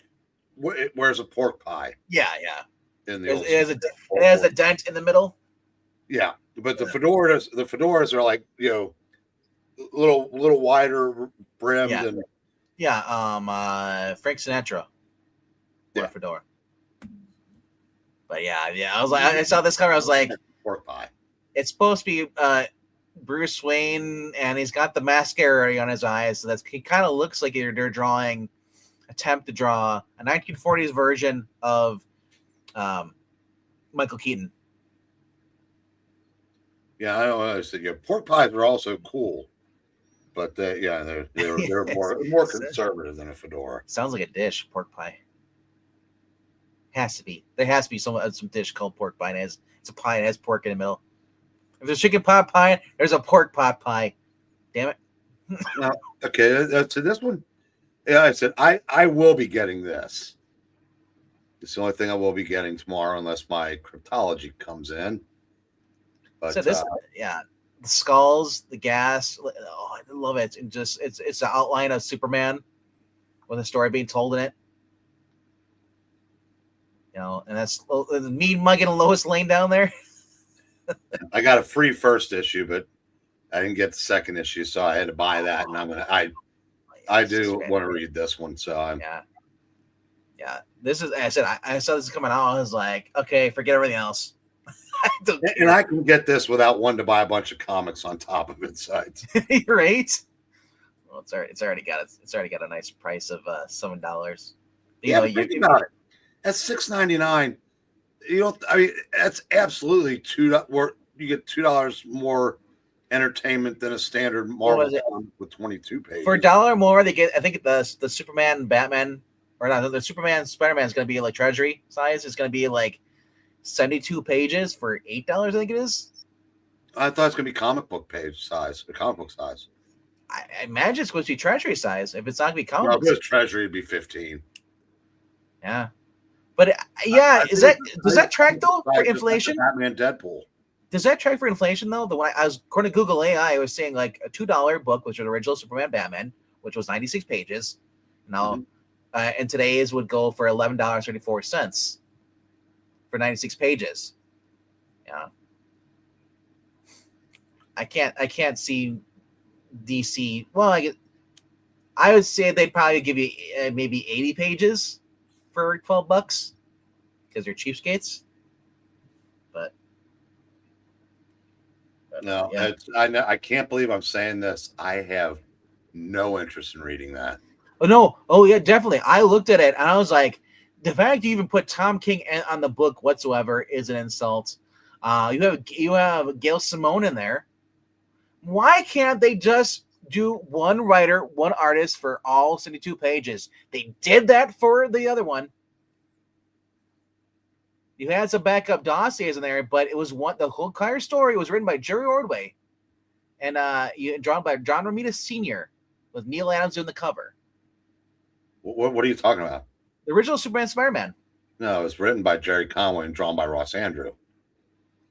Speaker 2: wears a pork pie.
Speaker 1: Yeah.
Speaker 2: In the
Speaker 1: it has a dent in the middle.
Speaker 2: Yeah, but the fedoras are like a little wider brimmed.
Speaker 1: Frank Sinatra. Yeah, fedora. But yeah. I was like, I saw this cover. I was like,
Speaker 2: pork pie.
Speaker 1: It's supposed to be Bruce Wayne, and he's got the mascara on his eyes, so he kind of looks like they're attempt to draw a 1940s version of Michael Keaton.
Speaker 2: Yeah, I don't know. I said, yeah, pork pies are also cool, but they're more conservative than a fedora.
Speaker 1: Sounds like a dish, pork pie. Has to be. There has to be some dish called pork pie. And it's a pie. It has pork in the middle. If there's chicken pot pie, there's a pork pot pie. Damn it.
Speaker 2: Okay, so this one, yeah, I said I will be getting this. It's the only thing I will be getting tomorrow, unless my cryptology comes in. But
Speaker 1: so this, the skulls, the gas. Oh, I love it. And just it's the outline of Superman with a story being told in it. You know, and that's me mugging Lois Lane down there.
Speaker 2: I got a free first issue, but I didn't get the second issue, so I had to buy that. And I do want to read this one, so
Speaker 1: yeah. This is. I said I saw this coming out. I was like, okay, forget everything else.
Speaker 2: And I can get this without wanting to buy a bunch of comics on top of it. So
Speaker 1: right? Well, it's already got a nice price of $7.
Speaker 2: Think about it. That's $6.99. You don't. I mean, that's absolutely $2. You get $2 more entertainment than a standard Marvel with 22 pages.
Speaker 1: For $1 more, they get. I think the Superman, Batman, or not the Superman, Spider-Man is going to be like Treasury size. It's going to be like 72 pages for $8. I think it is.
Speaker 2: I thought it's going to be comic book page size. The comic book size.
Speaker 1: I imagine it's supposed to be Treasury size. If it's not going to be comic book,
Speaker 2: if it was Treasury, it'd be 15.
Speaker 1: Yeah. But does that track though for inflation?
Speaker 2: Batman, Deadpool.
Speaker 1: Does that track for inflation though? The one I was according to Google AI, I was saying like a $2 book, which was the original Superman Batman, which was 96 pages. Now, and today's would go for $11.34 for 96 pages. Yeah, I can't see DC. Well, I would say they'd probably give you maybe 80 pages for $12 because they're cheapskates. But
Speaker 2: no, yeah. I can't believe I'm saying this. I have no interest in reading that.
Speaker 1: Oh no! Oh yeah, definitely. I looked at it and I was like, the fact you even put Tom King on the book whatsoever is an insult. You have Gail Simone in there. Why can't they just do one writer, one artist for all 72 pages? They did that for the other one. You had some backup dossiers in there, but it was the whole entire story was written by Jerry Ordway and drawn by John Romita Sr. with Neil Adams doing the cover.
Speaker 2: What are you talking about?
Speaker 1: The original Superman Spider-Man.
Speaker 2: No, it was written by Jerry Conway and drawn by Ross Andrew.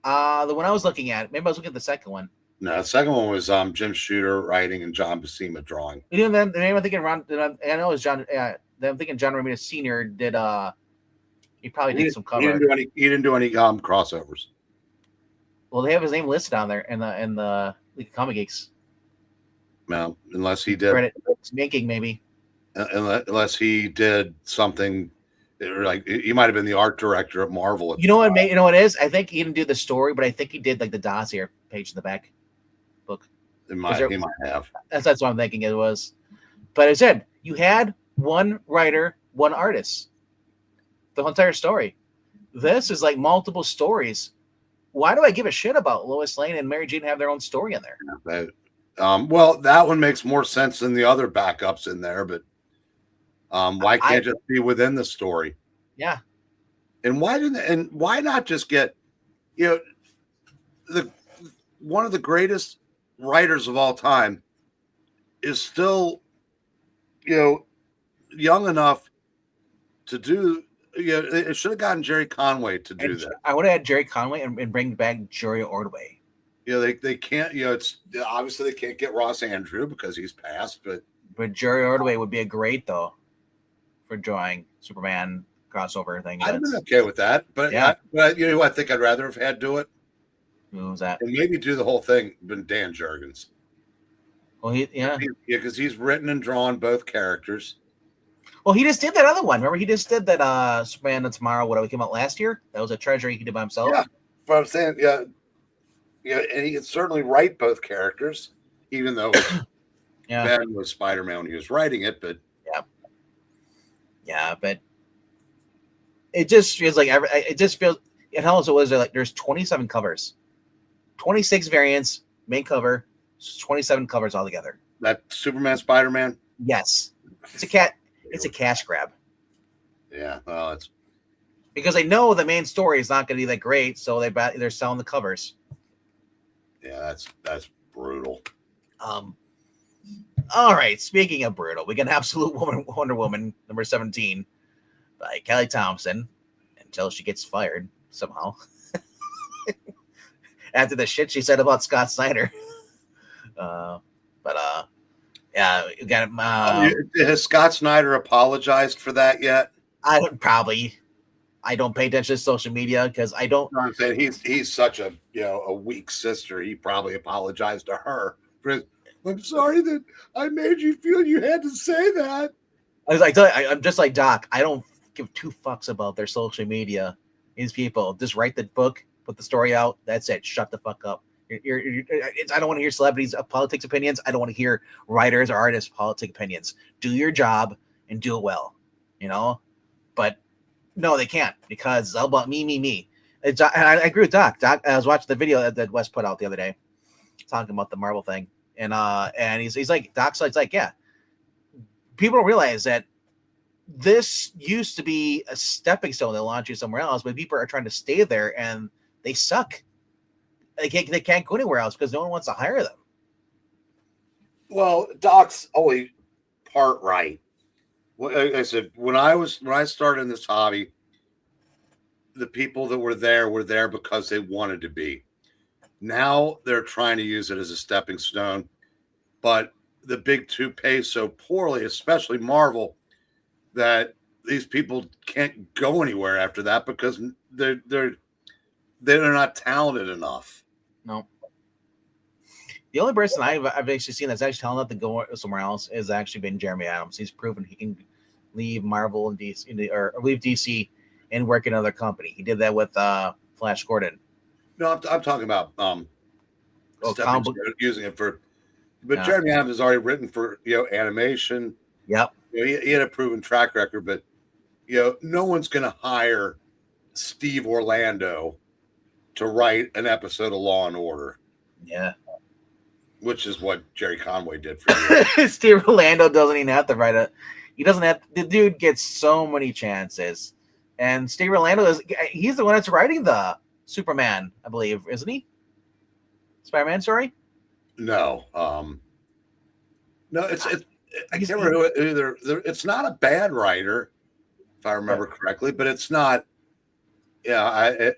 Speaker 1: The one I was looking at, maybe I was looking at the second one.
Speaker 2: No, the second one was Jim Shooter writing and John Buscema drawing.
Speaker 1: You know, the name I'm thinking around. I know it was John. I'm thinking John Romita Sr. did. He probably did some cover.
Speaker 2: He didn't do any crossovers.
Speaker 1: Well, they have his name listed on there in the League of Comic Geeks.
Speaker 2: No, unless he did
Speaker 1: credit making maybe.
Speaker 2: Unless he did something like he might have been the art director at Marvel.
Speaker 1: You know what? You know what it is? I think he didn't do the story, but I think he did like the dossier page in the back book.
Speaker 2: He might have.
Speaker 1: That's what I'm thinking it was. But as I said, you had one writer, one artist. The whole entire story. This is like multiple stories. Why do I give a shit about Lois Lane and Mary Jane have their own story in there?
Speaker 2: Well, that one makes more sense than the other backups in there, but why can't it just be within the story?
Speaker 1: Yeah.
Speaker 2: And why not just get, one of the greatest writers of all time is still, young enough to do. It should have gotten Jerry Conway to do that.
Speaker 1: I would have had Jerry Conway and bring back Jerry Ordway.
Speaker 2: They can't. It's obviously they can't get Ross Andrew because he's passed.
Speaker 1: But Jerry Ordway would be a great though for drawing Superman crossover thing.
Speaker 2: I'd have been okay with that. But yeah, I think I'd rather have had do it.
Speaker 1: Who was that?
Speaker 2: And maybe do the whole thing. Been Dan Jurgens.
Speaker 1: Well,
Speaker 2: because he's written and drawn both characters.
Speaker 1: Well, he just did that other one. Remember, he just did that Superman Tomorrow, whatever came out last year. That was a Treasury he did by himself.
Speaker 2: Yeah, but I'm saying, and he can certainly write both characters, even though
Speaker 1: Yeah,
Speaker 2: Ben was Spider-Man when he was writing it. But
Speaker 1: yeah, but it just feels like it just feels. And how also was there like there's 27 covers, 26 variants, main cover, 27 covers altogether.
Speaker 2: that Superman, Spider-Man,
Speaker 1: Yes, it's a cash grab
Speaker 2: yeah, well, it's
Speaker 1: because they know the main story is not going to be that great, so they're selling the covers.
Speaker 2: that's brutal.
Speaker 1: All right. Speaking of brutal, we got an Absolute Wonder Woman number 17 by Kelly Thompson until she gets fired somehow after the shit she said about Scott Snyder. Yeah, we got him.
Speaker 2: Has Scott Snyder apologized for that yet?
Speaker 1: I don't pay attention to social media because I don't.
Speaker 2: I'm saying he's such a a weak sister. He probably apologized to her for his, I'm sorry that I made you feel you had to say that.
Speaker 1: I'm just like Doc. I don't give two fucks about their social media. These people just write the book, put the story out. That's it. Shut the fuck up. I don't want to hear celebrities' politics opinions. I don't want to hear writers or artists' politics opinions. Do your job and do it well. But no, they can't because it's all about me. And I agree with Doc. I was watching the video that Wes put out the other day, talking about the Marvel thing. And he's like, Doc's like, yeah, people don't realize that this used to be a stepping stone that launched you somewhere else, but people are trying to stay there and they suck. They can't go anywhere else because no one wants to hire them.
Speaker 2: Well, Doc's only part right. Like I said, when I started in this hobby, the people that were there because they wanted to be. Now they're trying to use it as a stepping stone, but the big two pay so poorly, especially Marvel, that these people can't go anywhere after that because they're not talented enough.
Speaker 1: No. The only person I've actually seen that's actually talented to go somewhere else is actually been Jeremy Adams. He's proven he can leave Marvel and DC, or leave DC and work in another company. He did that with Flash Gordon.
Speaker 2: No, I'm talking about using it for. But Jeremy Adams has already written for animation.
Speaker 1: Yep.
Speaker 2: He had a proven track record, but no one's going to hire Steve Orlando to write an episode of Law and Order.
Speaker 1: Yeah.
Speaker 2: Which is what Jerry Conway did for
Speaker 1: you. Steve Orlando doesn't even have to write it. He doesn't have. The dude gets so many chances, and Steve Orlando he's the one that's writing the Superman, I believe, isn't he? Spider-Man story?
Speaker 2: No, no. I can't remember either. It's not a bad writer, if I remember correctly, but it's not. Yeah, I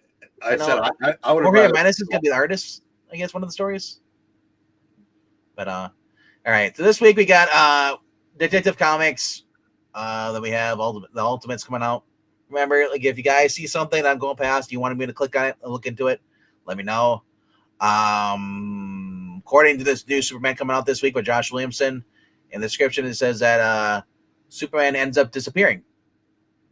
Speaker 2: said I would have.
Speaker 1: Maria Menace is gonna be the artist. I guess one of the stories. But all right. So this week we got Detective Comics. Then we have all the Ultimates coming out. Remember, like if you guys see something that I'm going past, you wanted me to click on it and look into it, let me know. According to this new Superman coming out this week with Josh Williamson, in the description it says that Superman ends up disappearing.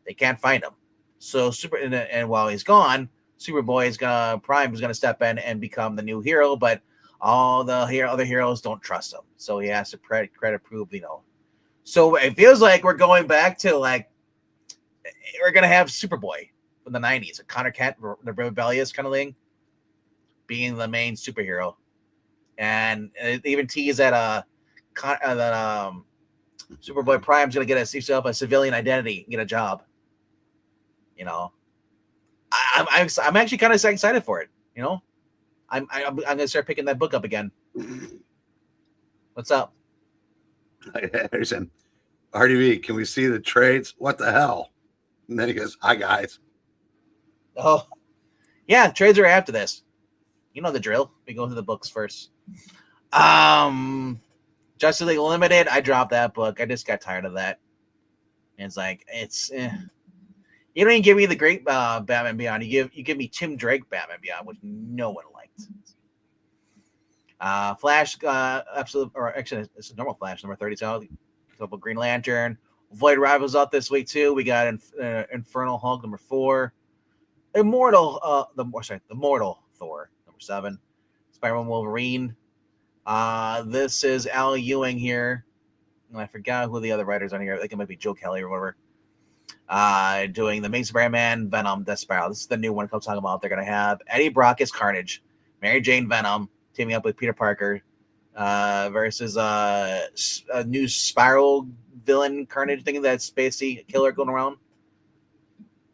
Speaker 1: They can't find him. So and while he's gone, Superboy Prime is gonna step in and become the new hero, but all the other heroes don't trust him. So he has to credit prove, So it feels like we're going back to we're gonna have Superboy from the 90s, a Connor Kent, the rebellious kind of thing, being the main superhero. And it even teased that Superboy Prime's gonna get himself a civilian identity and get a job. I'm actually kind of excited for it. I'm gonna start picking that book up again. What's up?
Speaker 2: RDV, can we see the trades? What the hell? And then he goes, "Hi guys."
Speaker 1: Oh, yeah, trades are after this. You know the drill. We go through the books first. Justice League Limited. I dropped that book. I just got tired of that. And it's You don't even give me the great Batman Beyond. You give me Tim Drake Batman Beyond, which no one liked. Flash, absolute, or actually, it's a normal Flash number 32. Couple Green Lantern. Void Rivals out this week too. We got Infernal Hulk number 4. The Mortal Thor number 7. Spider-Man Wolverine. This is Al Ewing here. I forgot who the other writers on here. I think it might be Joe Kelly or whatever. Doing the Amazing Spider-Man Venom Death Spiral. This is the new one I'm talking about. They're going to have Eddie Brock as Carnage, Mary Jane Venom teaming up with Peter Parker versus a new Spiral villain Carnage thing, that spacey killer going around.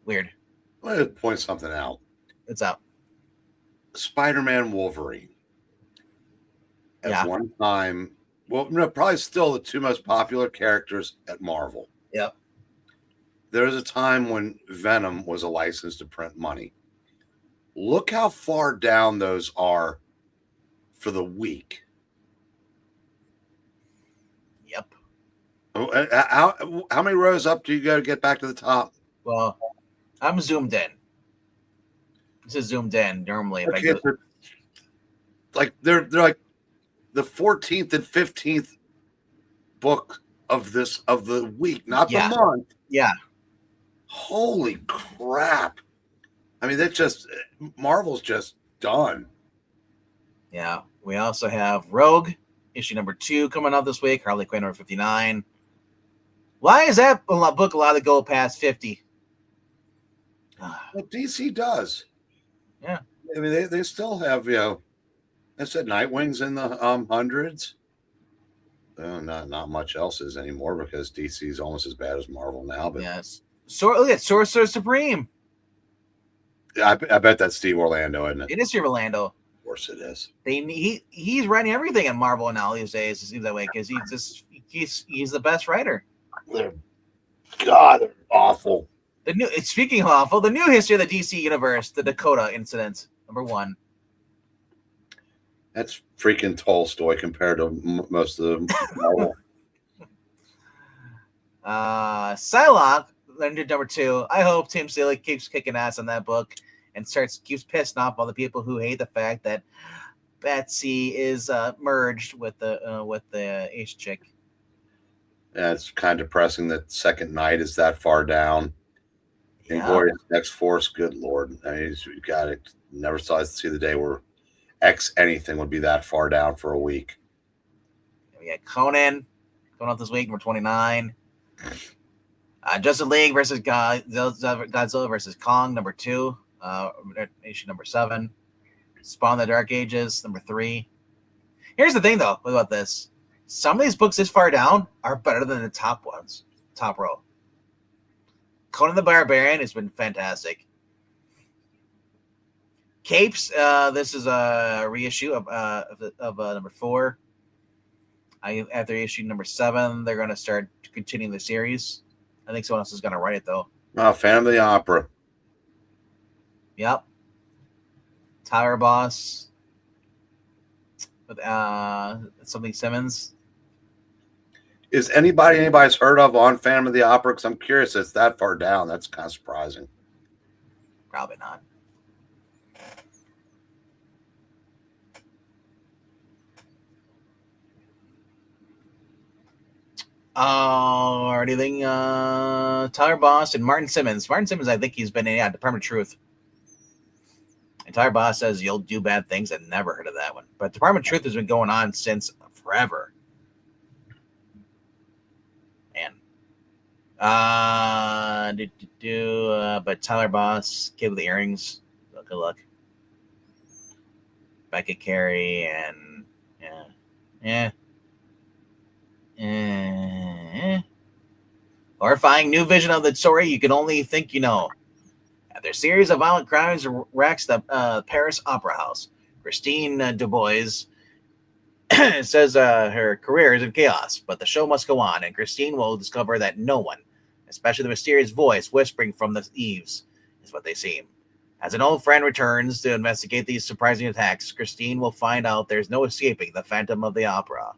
Speaker 1: Weird.
Speaker 2: Let me point something out.
Speaker 1: It's up.
Speaker 2: Spider-Man Wolverine. At
Speaker 1: Yeah.
Speaker 2: one time, well, no, probably still the two most popular characters at Marvel.
Speaker 1: Yep.
Speaker 2: There was a time when Venom was a license to print money. Look how far down those are for the week.
Speaker 1: Yep.
Speaker 2: How many rows up do you go to get back to the top?
Speaker 1: Well, I'm zoomed in. This is zoomed in normally.
Speaker 2: Okay, like they're like the 14th and 15th book of the week, not the month.
Speaker 1: Yeah.
Speaker 2: Holy crap. I mean, Marvel's just done.
Speaker 1: Yeah. We also have Rogue, issue number 2 coming out this week. Harley Quinn number 59. Why is that book allowed to go past 50?
Speaker 2: Well, DC does.
Speaker 1: Yeah.
Speaker 2: I mean, they still have, I said Nightwing's in the hundreds. Not much else is anymore because DC is almost as bad as Marvel now. But
Speaker 1: yes. Look at Sorcerer Supreme.
Speaker 2: I bet that's Steve Orlando, isn't it?
Speaker 1: It is Steve Orlando.
Speaker 2: Of course it is.
Speaker 1: He's writing everything in Marvel now these days. It seems that way because he's the best writer.
Speaker 2: They're awful.
Speaker 1: Speaking of awful, the new history of the DC universe, the Dakota incident, number 1.
Speaker 2: That's freaking Tolstoy compared to most of the Marvel.
Speaker 1: Psylocke, number 2. I hope Tim Seeley keeps kicking ass on that book and keeps pissing off all the people who hate the fact that Betsy is merged with the ace chick.
Speaker 2: Yeah, it's kind of depressing that Second Night is that far down. Yeah. Inglorious X-Force, good Lord. I mean, you got it. Never saw it see the day where X anything would be that far down for a week.
Speaker 1: We got Conan going out this week, number 29. Justice League versus Godzilla versus Kong, number 2. Issue number 7. Spawn the Dark Ages, number 3. Here's the thing, though, about this. Some of these books this far down are better than the top ones, top row. Conan the Barbarian has been fantastic. Capes, this is a reissue of number 4. After issue number 7, they're going to start continuing the series. I think someone else is going to write it, though.
Speaker 2: Phantom of the Opera.
Speaker 1: Yep. Tower Boss with something Simmons.
Speaker 2: Is anybody's heard of on Phantom of the Opera? Because I'm curious, it's that far down. That's kind of surprising.
Speaker 1: Probably not. Or anything? Tyler Boss and Martin Simmons. Martin Simmons, I think he's been in Department of Truth. And Tyler Boss says you'll do bad things. I've never heard of that one. But Department of Truth has been going on since forever. Man. But Tyler Boss, Kid with the Earrings. Good luck. Becca Carey and horrifying new vision of the story you can only think you know. Their series of violent crimes wrecks the Paris Opera House. Christine Dubois says her career is in chaos, but the show must go on, and Christine will discover that no one, especially the mysterious voice whispering from the eaves, is what they seem. As an old friend returns to investigate these surprising attacks, Christine will find out there's no escaping the Phantom of the Opera.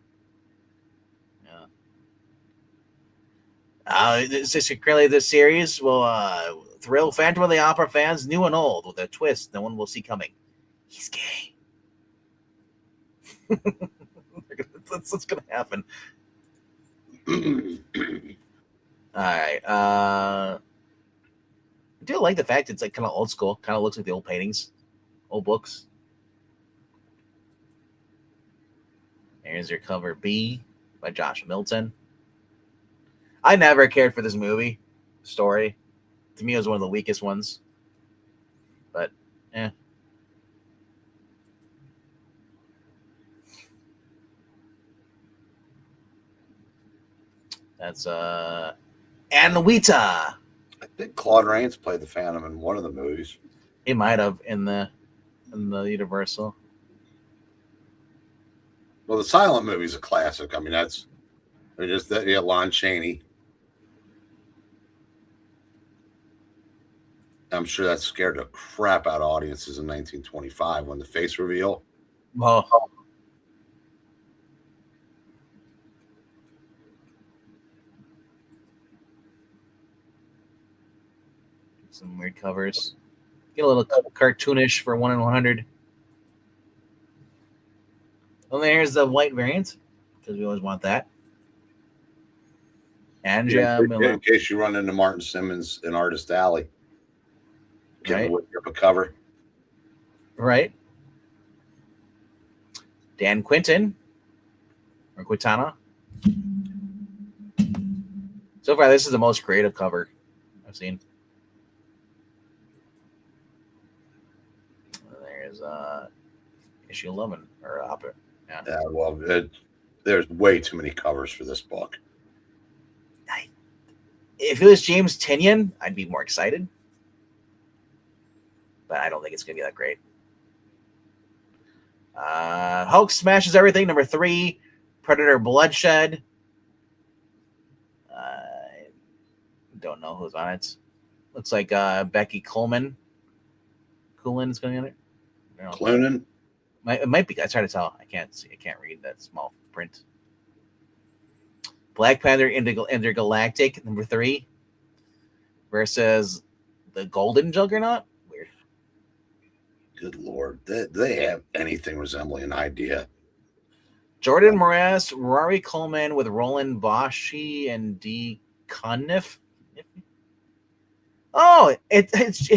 Speaker 1: Currently, this series will thrill Phantom of the Opera fans, new and old, with a twist no one will see coming. He's gay. That's what's going to happen. All right. I do like the fact it's like kind of old school. Kind of looks like the old paintings, old books. Here's your cover B by Josh Milton. I never cared for this movie story. To me, it was one of the weakest ones. But, yeah. That's Anuita.
Speaker 2: I think Claude Rains played the Phantom in one of the movies.
Speaker 1: He might have in the Universal.
Speaker 2: Well, the silent movie's a classic. I mean, that's just that. Yeah, Lon Chaney. I'm sure that scared the crap out of audiences in 1925 when the face reveal.
Speaker 1: Well, some weird covers. Get a little cartoonish for 1 in 100. Well, there's the white variant because we always want that. Andrea Miller.
Speaker 2: In case you run into Martin Simmons in Artist Alley, get
Speaker 1: Right.
Speaker 2: a cover.
Speaker 1: Right. Dan Quinton or Quintana. So far, this is the most creative cover I've seen. There's issue 11 or opera.
Speaker 2: Yeah, well, there's way too many covers for this book.
Speaker 1: If it was James Tynion, I'd be more excited. But I don't think it's going to be that great. Hulk smashes everything. Number 3, Predator Bloodshed. Don't know who's on it. Looks like Becky Coleman. Coolin is going to be on it.
Speaker 2: Cloonan?
Speaker 1: It might be. I try to tell. I can't see. I can't read that small print. Black Panther Intergalactic, number 3, versus the Golden Juggernaut. Weird.
Speaker 2: Good Lord. They have anything resembling an idea.
Speaker 1: Jordan Morass, Rory Coleman with Roland Boschi and D. Cunniff. Oh, it's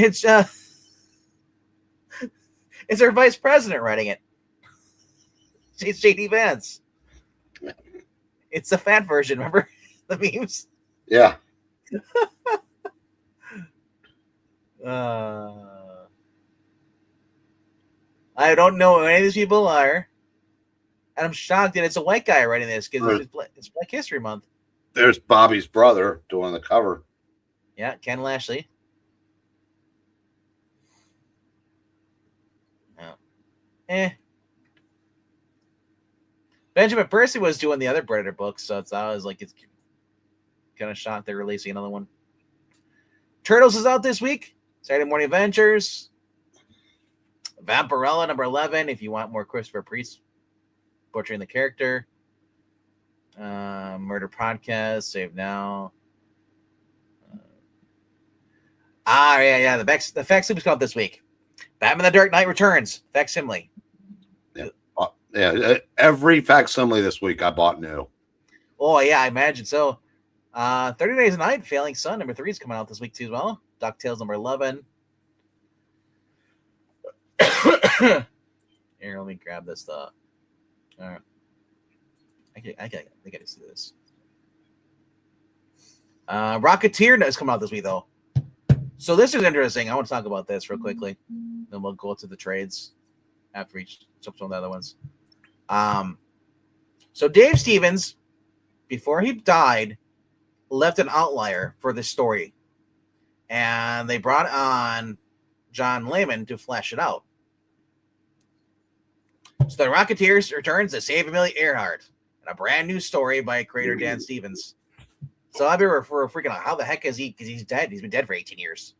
Speaker 1: it's our vice president writing it. It's J.D. Vance. It's the fat version, remember the memes?
Speaker 2: Yeah.
Speaker 1: I don't know who any of these people are. And I'm shocked that it's a white guy writing this because it's Black History Month.
Speaker 2: There's Bobby's brother doing the cover.
Speaker 1: Yeah, Ken Lashley. Oh. Benjamin Percy was doing the other Predator books, so it's always like it's kind of shocked they're releasing another one. Turtles is out this week. Saturday Morning Adventures. Vampirella number 11. If you want more Christopher Priest butchering the character. Murder Podcast. Save Now. Yeah. The facsimile is out this week. Batman: The Dark Knight Returns. Facsimile.
Speaker 2: Yeah, every facsimile this week I bought new.
Speaker 1: Oh, yeah, I imagine so. 30 Days a Night, Failing Sun, number 3 is coming out this week too as well. DuckTales number 11. Here, let me grab this stuff. All right. I gotta see this. Rocketeer is coming out this week though. So this is interesting. I want to talk about this real quickly. Then we'll go to the trades after each some of the other ones. So Dave Stevens, before he died, left an outlier for this story. And they brought on John Layman to flesh it out. So the Rocketeers returns to save Amelia Earhart in a brand new story by creator Dan Stevens. So I've been freaking out. How the heck is he? Because he's dead. He's been dead for 18 years.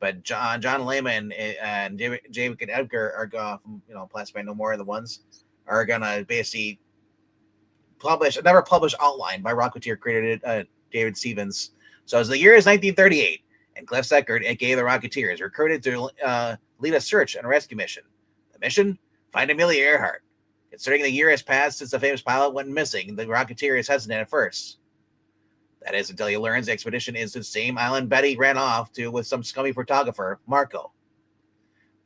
Speaker 1: But John Layman and David and Edgar are, Plastic by No More are the ones are gonna basically publish another published outline by Rocketeer creator David Stevens. So as the year is 1938, and Cliff Eckert, aka the Rocketeer, is recruited to lead a search and rescue mission. The mission: find Amelia Earhart. Considering the year has passed since the famous pilot went missing, the Rocketeer is hesitant at first. That is until he learns the expedition is the same island Betty ran off to with some scummy photographer, Marco.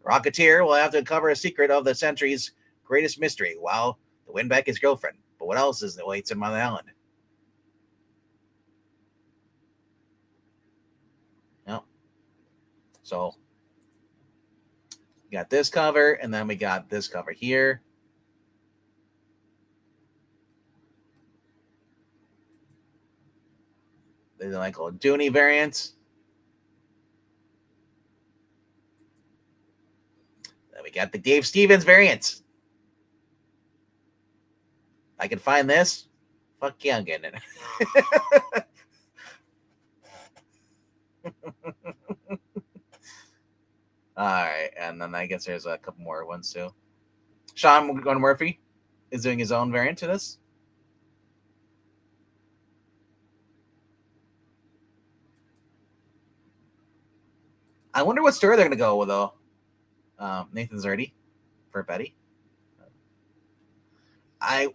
Speaker 1: The Rocketeer will have to uncover a secret of the century's greatest mystery, while to win back his girlfriend. But what else is that waits him on the island? No. So we got this cover, and then we got this cover here. The Michael Dooney variant. Then we got the Dave Stevens variant. I can find this. Fuck yeah, I'm getting it. All right, and then I guess there's a couple more ones too. Sean Murphy is doing his own variant to this. I wonder what story they're going to go with, though. Nathan Zerdy for Betty. I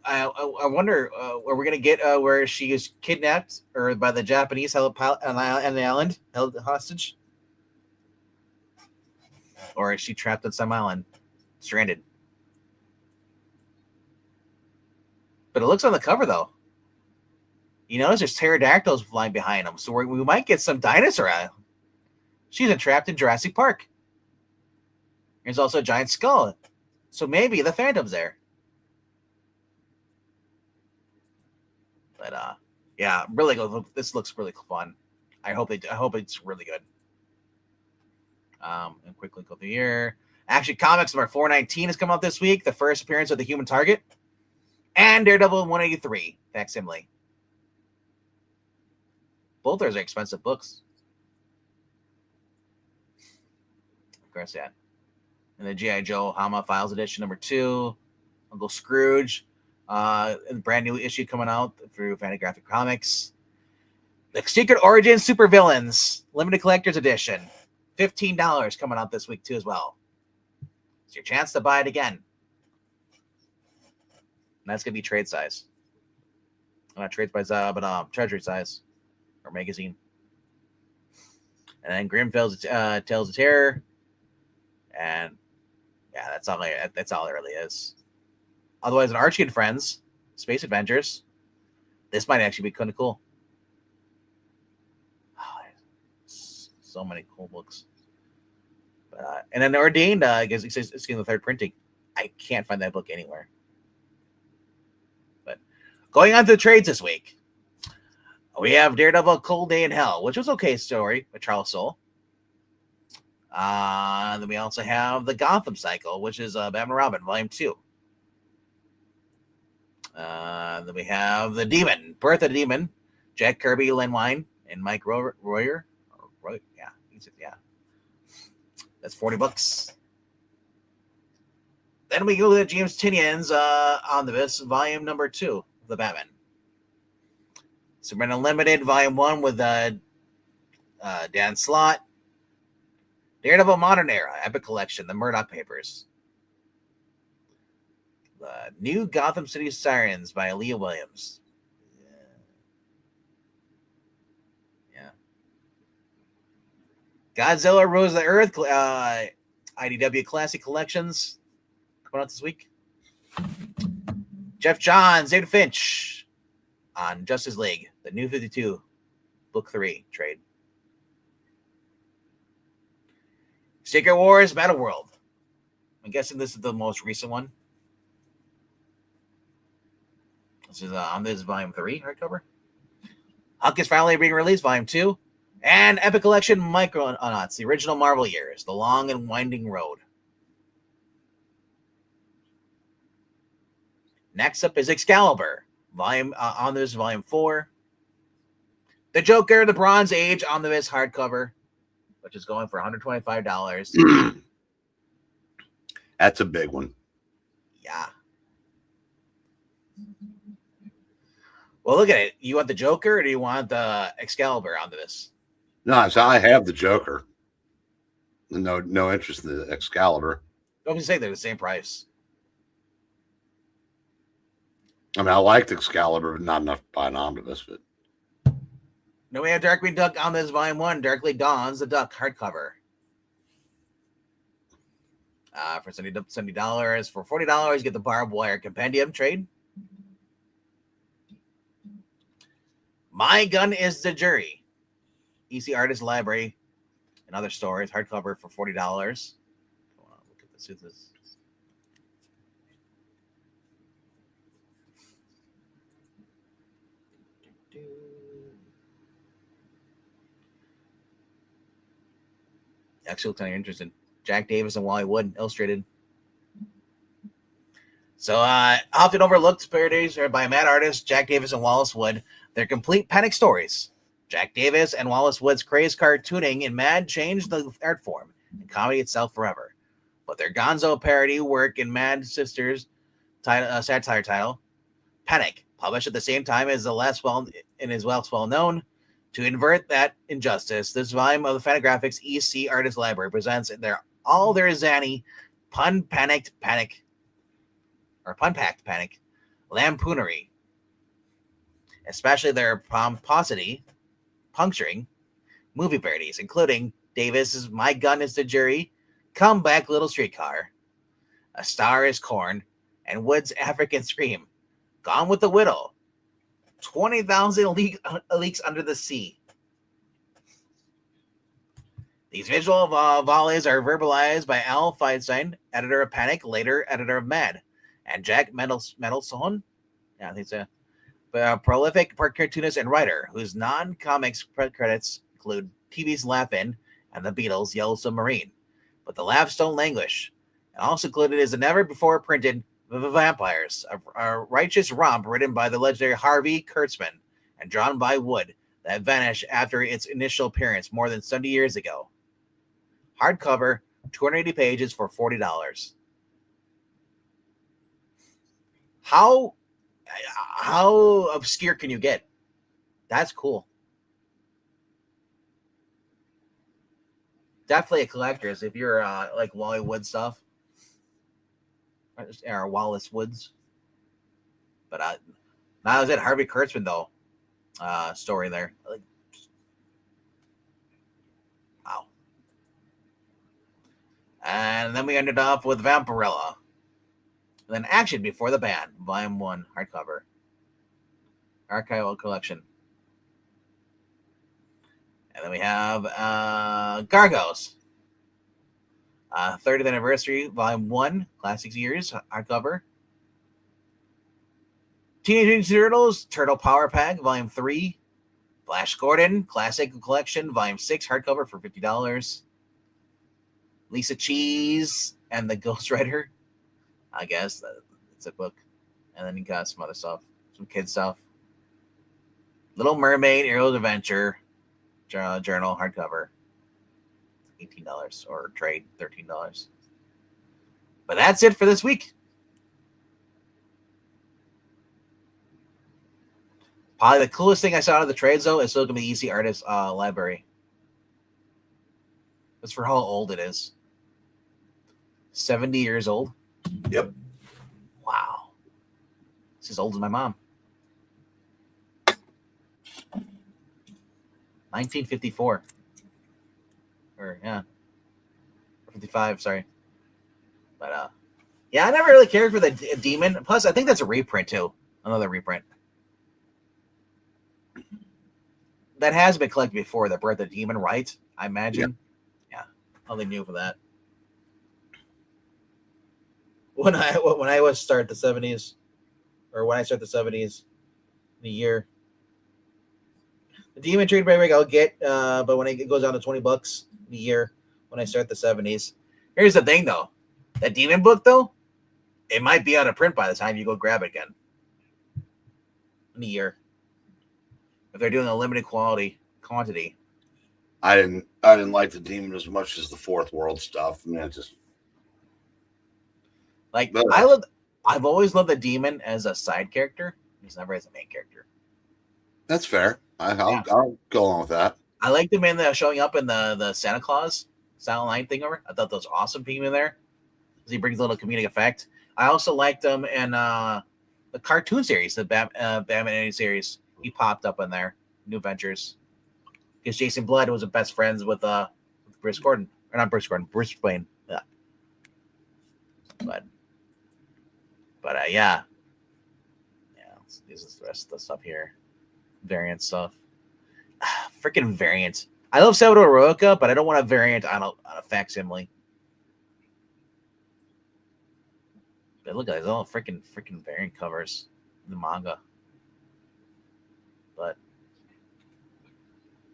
Speaker 1: wonder, are we going to get where she is kidnapped or by the Japanese held on the island, held hostage? Or is she trapped on some island, stranded? But it looks on the cover, though. You notice there's pterodactyls flying behind them, so we might get some dinosaur out. She's entrapped in Jurassic Park. There's also a giant skull. So maybe the Phantom's there. But yeah, really good. This looks really fun. I hope it's really good. And quickly go through here. Action Comics number 419 has come out this week. The first appearance of the Human Target. And Daredevil 183 facsimile. Both those are expensive books. Of course, yeah. And the G.I. Joe Hama Files edition number 2. Uncle Scrooge. A brand new issue coming out through Fantagraphic Comics. The Secret Origin Supervillains Limited Collector's Edition. $15 coming out this week too as well. It's your chance to buy it again. And that's gonna be trade size. Not trade size, but treasury size or magazine. And then Grimm Tales of Terror. And yeah, that's all it really is. Otherwise, an Archie and Friends, Space Adventures. This might actually be kind of cool. Oh, so many cool books. And then Ordained, I guess it's getting the third printing. I can't find that book anywhere. But going on to the trades this week, we have Daredevil Cold Day in Hell, which was okay story with Charles Soule. Then we also have the Gotham Cycle, which is Batman Robin, Volume 2. Then we have the Demon, Birth of the Demon, Jack Kirby, Len Wein, and Mike Royer. Yeah. That's $40. Then we go to James Tynion's Omnibus, Volume number 2 of the Batman. Superman Unlimited, Volume 1 with Dan Slott. Daredevil Modern Era, Epic Collection, The Murdoch Papers. The New Gotham City Sirens by Leah Williams. Yeah. Godzilla Rose of the Earth, IDW Classic Collections. Coming out this week. Jeff Johns, David Finch on Justice League, the New 52, Book 3 trade. Secret Wars Battle World. I'm guessing this is the most recent one. This is on this Volume 3 hardcover. Huck is finally being released, Volume 2. And Epic Collection Micronauts, the original Marvel years, The Long and Winding Road. Next up is Excalibur, Omnibus Volume 4. The Joker, The Bronze Age Omnibus hardcover, which is going for $125.
Speaker 2: That's a big one.
Speaker 1: Yeah. Well, look at it. You want the Joker or do you want the Excalibur onto this?
Speaker 2: No, so I have the Joker. No interest in the Excalibur.
Speaker 1: I'm just saying they're the same price.
Speaker 2: I mean, I liked Excalibur, but not enough to buy an omnibus. But
Speaker 1: no, we have Darkwing Duck Omnibus Volume 1, Darkly Dawns, the Duck hardcover. For $70. For $40, get the Barbed Wire Compendium trade. My Gun is the Jury. EC Artist Library and other stores. Hardcover for $40. Look at this. Actually, looks kind of interesting. Jack Davis and Wally Wood, illustrated. So, often overlooked parodies are by mad artists Jack Davis and Wallace Wood. They're complete panic stories. Jack Davis and Wallace Wood's crazed cartooning in Mad changed the art form and comedy itself forever. But their gonzo parody work in Mad Sisters satire title, Panic, published at the same time as the less well known. To invert that injustice, this volume of the Fantagraphics EC Artist Library presents all their zany, pun-packed panic, lampoonery, especially their pomposity, puncturing movie parodies, including Davis's My Gun is the Jury, Come Back Little Streetcar, A Star is Corn, and Wood's African Scream, Gone with the Widow, 20,000 Leagues Under the Sea. These visual volleys are verbalized by Al Feinstein, editor of Panic, later editor of Mad, and Jack Mendelsohn, yeah, I think so, a prolific cartoonist and writer whose non-comics credits include TV's Laugh-In and the Beatles' Yellow Submarine. But the laughs don't languish. And also included is a never-before-printed Vampires, a righteous romp written by the legendary Harvey Kurtzman and drawn by Wood that vanished after its initial appearance more than 70 years ago. Hardcover, 280 pages for $40. How obscure can you get? That's cool. Definitely a collector's if you're like Wally Wood stuff. Or Wallace Woods. But now is it Harvey Kurtzman though? Story there. Wow. And then we ended off with Vampirella. And then Action Before the Ban, Volume 1, hardcover. Archival collection. And then we have Gargos. 30th Anniversary, Volume 1, Classics Years, hardcover. Teenage Mutant Ninja Turtles, Turtle Power Pack, Volume 3. Flash Gordon, Classic Collection, Volume 6, hardcover for $50. Lisa Cheese and the Ghost Rider. I guess it's a book. And then you got some other stuff, some kid stuff. Little Mermaid, Hero's Adventure, journal, hardcover. $18 or trade $13. But that's it for this week. Probably the coolest thing I saw out of the trades though is still gonna be the EC Artist Library. That's for how old it is. 70 years old.
Speaker 2: Yep.
Speaker 1: Wow. It's as old as my mom. 1954. Or, yeah. 55, sorry. But, yeah, I never really cared for the Demon. Plus, I think that's a reprint, too. Another reprint. That has been collected before, the Birth of the Demon, right? I imagine. Yep. Yeah. All they knew for that. When I was start the 70s, or when I start the 70s, the year, the Demon trade break I'll get, but when it goes down to $20 a year, when I start the 70s. Here's the thing, though, that Demon book, though, it might be out of print by the time you go grab it again. In a year, if they're doing a limited quantity.
Speaker 2: I didn't like the Demon as much as the Fourth World stuff. I mean, it just.
Speaker 1: Like, I've always loved the Demon as a side character. He's never as a main character.
Speaker 2: That's fair. I'll go along with that.
Speaker 1: I liked him in showing up in the Santa Claus Silent Night thing over. I thought that was awesome being in there because he brings a little comedic effect. I also liked him in the cartoon series, the Batman series. He popped up in there, New Ventures, because Jason Blood was best friends with Bruce Gordon, or not Bruce Gordon, Bruce Wayne. Yeah. Yeah. This is the rest of the stuff here. Variant stuff. Freaking variant. I love Salvador Roca, but I don't want a variant on a facsimile. But look at these all freaking variant covers in the manga. But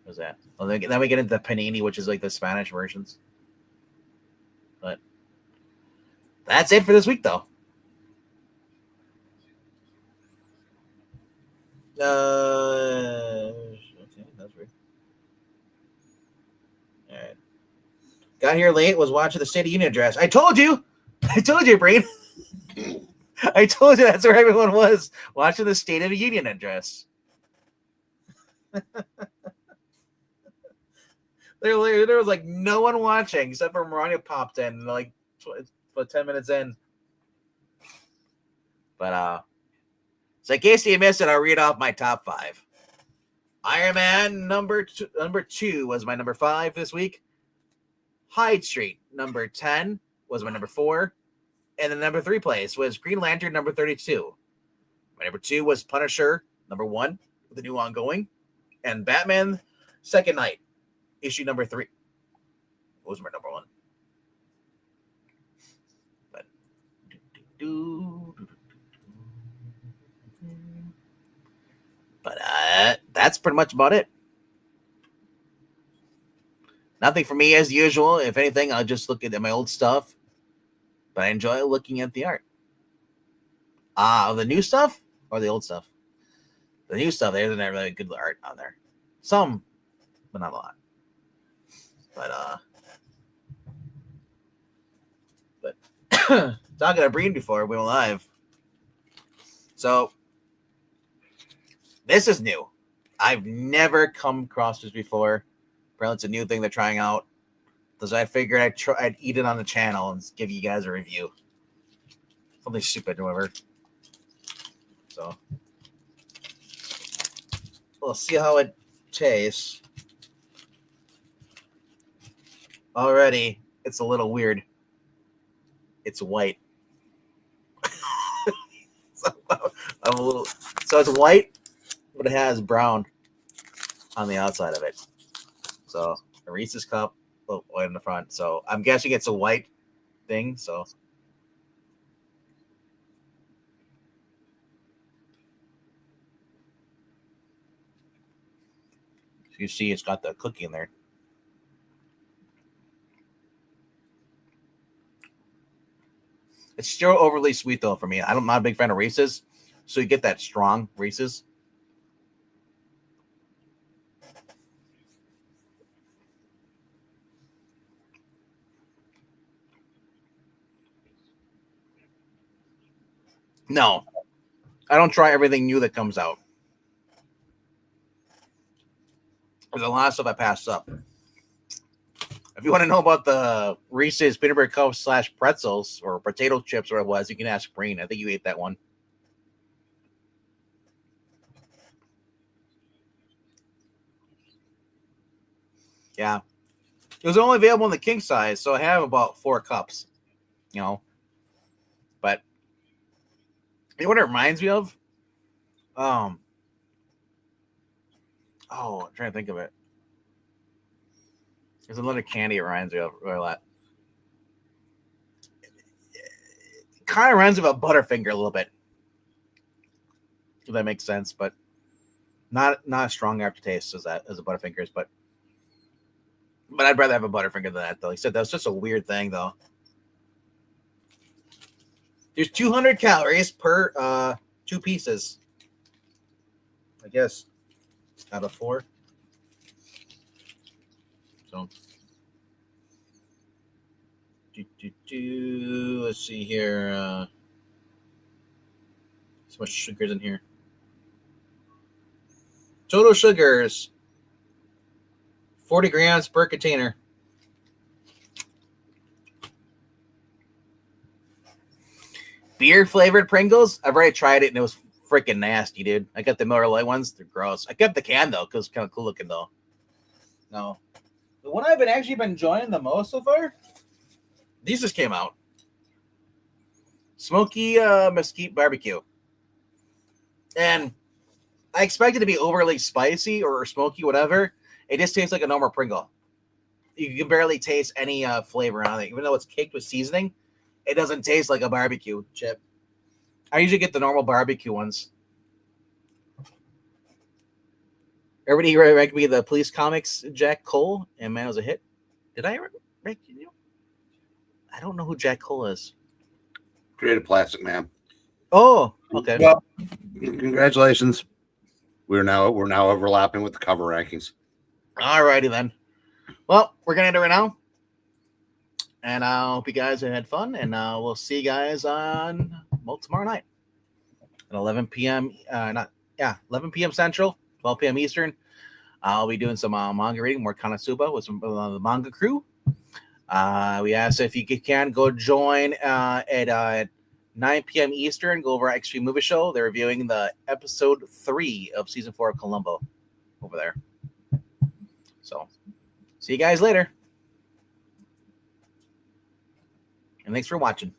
Speaker 1: what's that? Well, then we get into Panini, which is like the Spanish versions. But that's it for this week, though. Okay, that's weird. All right. Got here late, was watching the State of Union address. I told you, Brain. I told you that's where everyone was, watching the State of the Union address. There was like no one watching except for Mariah popped in like 10 minutes in. But so in case you missed it, I'll read off my top 5. Iron Man number 2 was my number 5 this week. Hyde Street number 10 was my number 4. And the number 3 place was Green Lantern number 32. My number 2 was Punisher number 1 with the new ongoing. And Batman Second Night, issue number 3 was my number 1. But that's pretty much about it. Nothing for me as usual. If anything, I'll just look at my old stuff. But I enjoy looking at the art. The new stuff or the old stuff? The new stuff, there's not really good art on there. Some, but not a lot. But talking to Breen before we went live. So this is new. I've never come across this before. Apparently it's a new thing they're trying out. So I figured I'd eat it on the channel and give you guys a review. Something stupid, whatever. So we'll see how it tastes. Already, it's a little weird. It's white. So it's white, but it has brown on the outside of it. So a Reese's cup, white in the front. So I'm guessing it's a white thing. So you see, it's got the cookie in there. It's still overly sweet though for me. I'm not a big fan of Reese's, so you get that strong Reese's. No, I don't try everything new that comes out. There's a lot of stuff I passed up. If you want to know about the Reese's peanut butter cups / pretzels or potato chips or what it was, you can ask Breen. I think you ate that one. Yeah. It was only available in the king size, so I have about 4 cups. But you know what it reminds me of? I'm trying to think of it. There's another candy it reminds me of a lot. It kind of reminds me of a Butterfinger a little bit. If that makes sense, but not a strong aftertaste as a Butterfingers, but I'd rather have a Butterfinger than that, though. He said that was just a weird thing, though. There's 200 calories per 2 pieces. I guess out of 4. So, let's see here. So much sugars in here. Total sugars, 40 grams per container. Beer flavored Pringles. I've already tried it and it was freaking nasty, dude. I got the Miller Lite ones. They're gross. I kept the can though because it's kind of cool looking though. No. The one I've actually been enjoying the most so far, these just came out. smoky mesquite barbecue. And I expect it to be overly spicy or smoky, whatever. It just tastes like a normal Pringle. You can barely taste any flavor on it. Even though it's caked with seasoning, it doesn't taste like a barbecue chip. I usually get the normal barbecue ones. Everybody ranked me the Police Comics Jack Cole, and man, it was a hit. Did I rank you? I don't know who Jack Cole is.
Speaker 2: Creative Plastic Man.
Speaker 1: Oh, okay.
Speaker 2: Well, congratulations. We're now overlapping with the cover rankings.
Speaker 1: All righty then. Well, we're gonna end it right now, and I hope you guys have had fun. And we'll see you guys on tomorrow night at 11 p.m. 11 p.m. Central, 12 p.m. Eastern. I'll be doing some manga reading, more Konosuba with some the manga crew. We asked if you can go join at 9 p.m. Eastern. Go over at Extreme Movie Show. They're reviewing the episode 3 of season 4 of Columbo over there. So, see you guys later. And thanks for watching.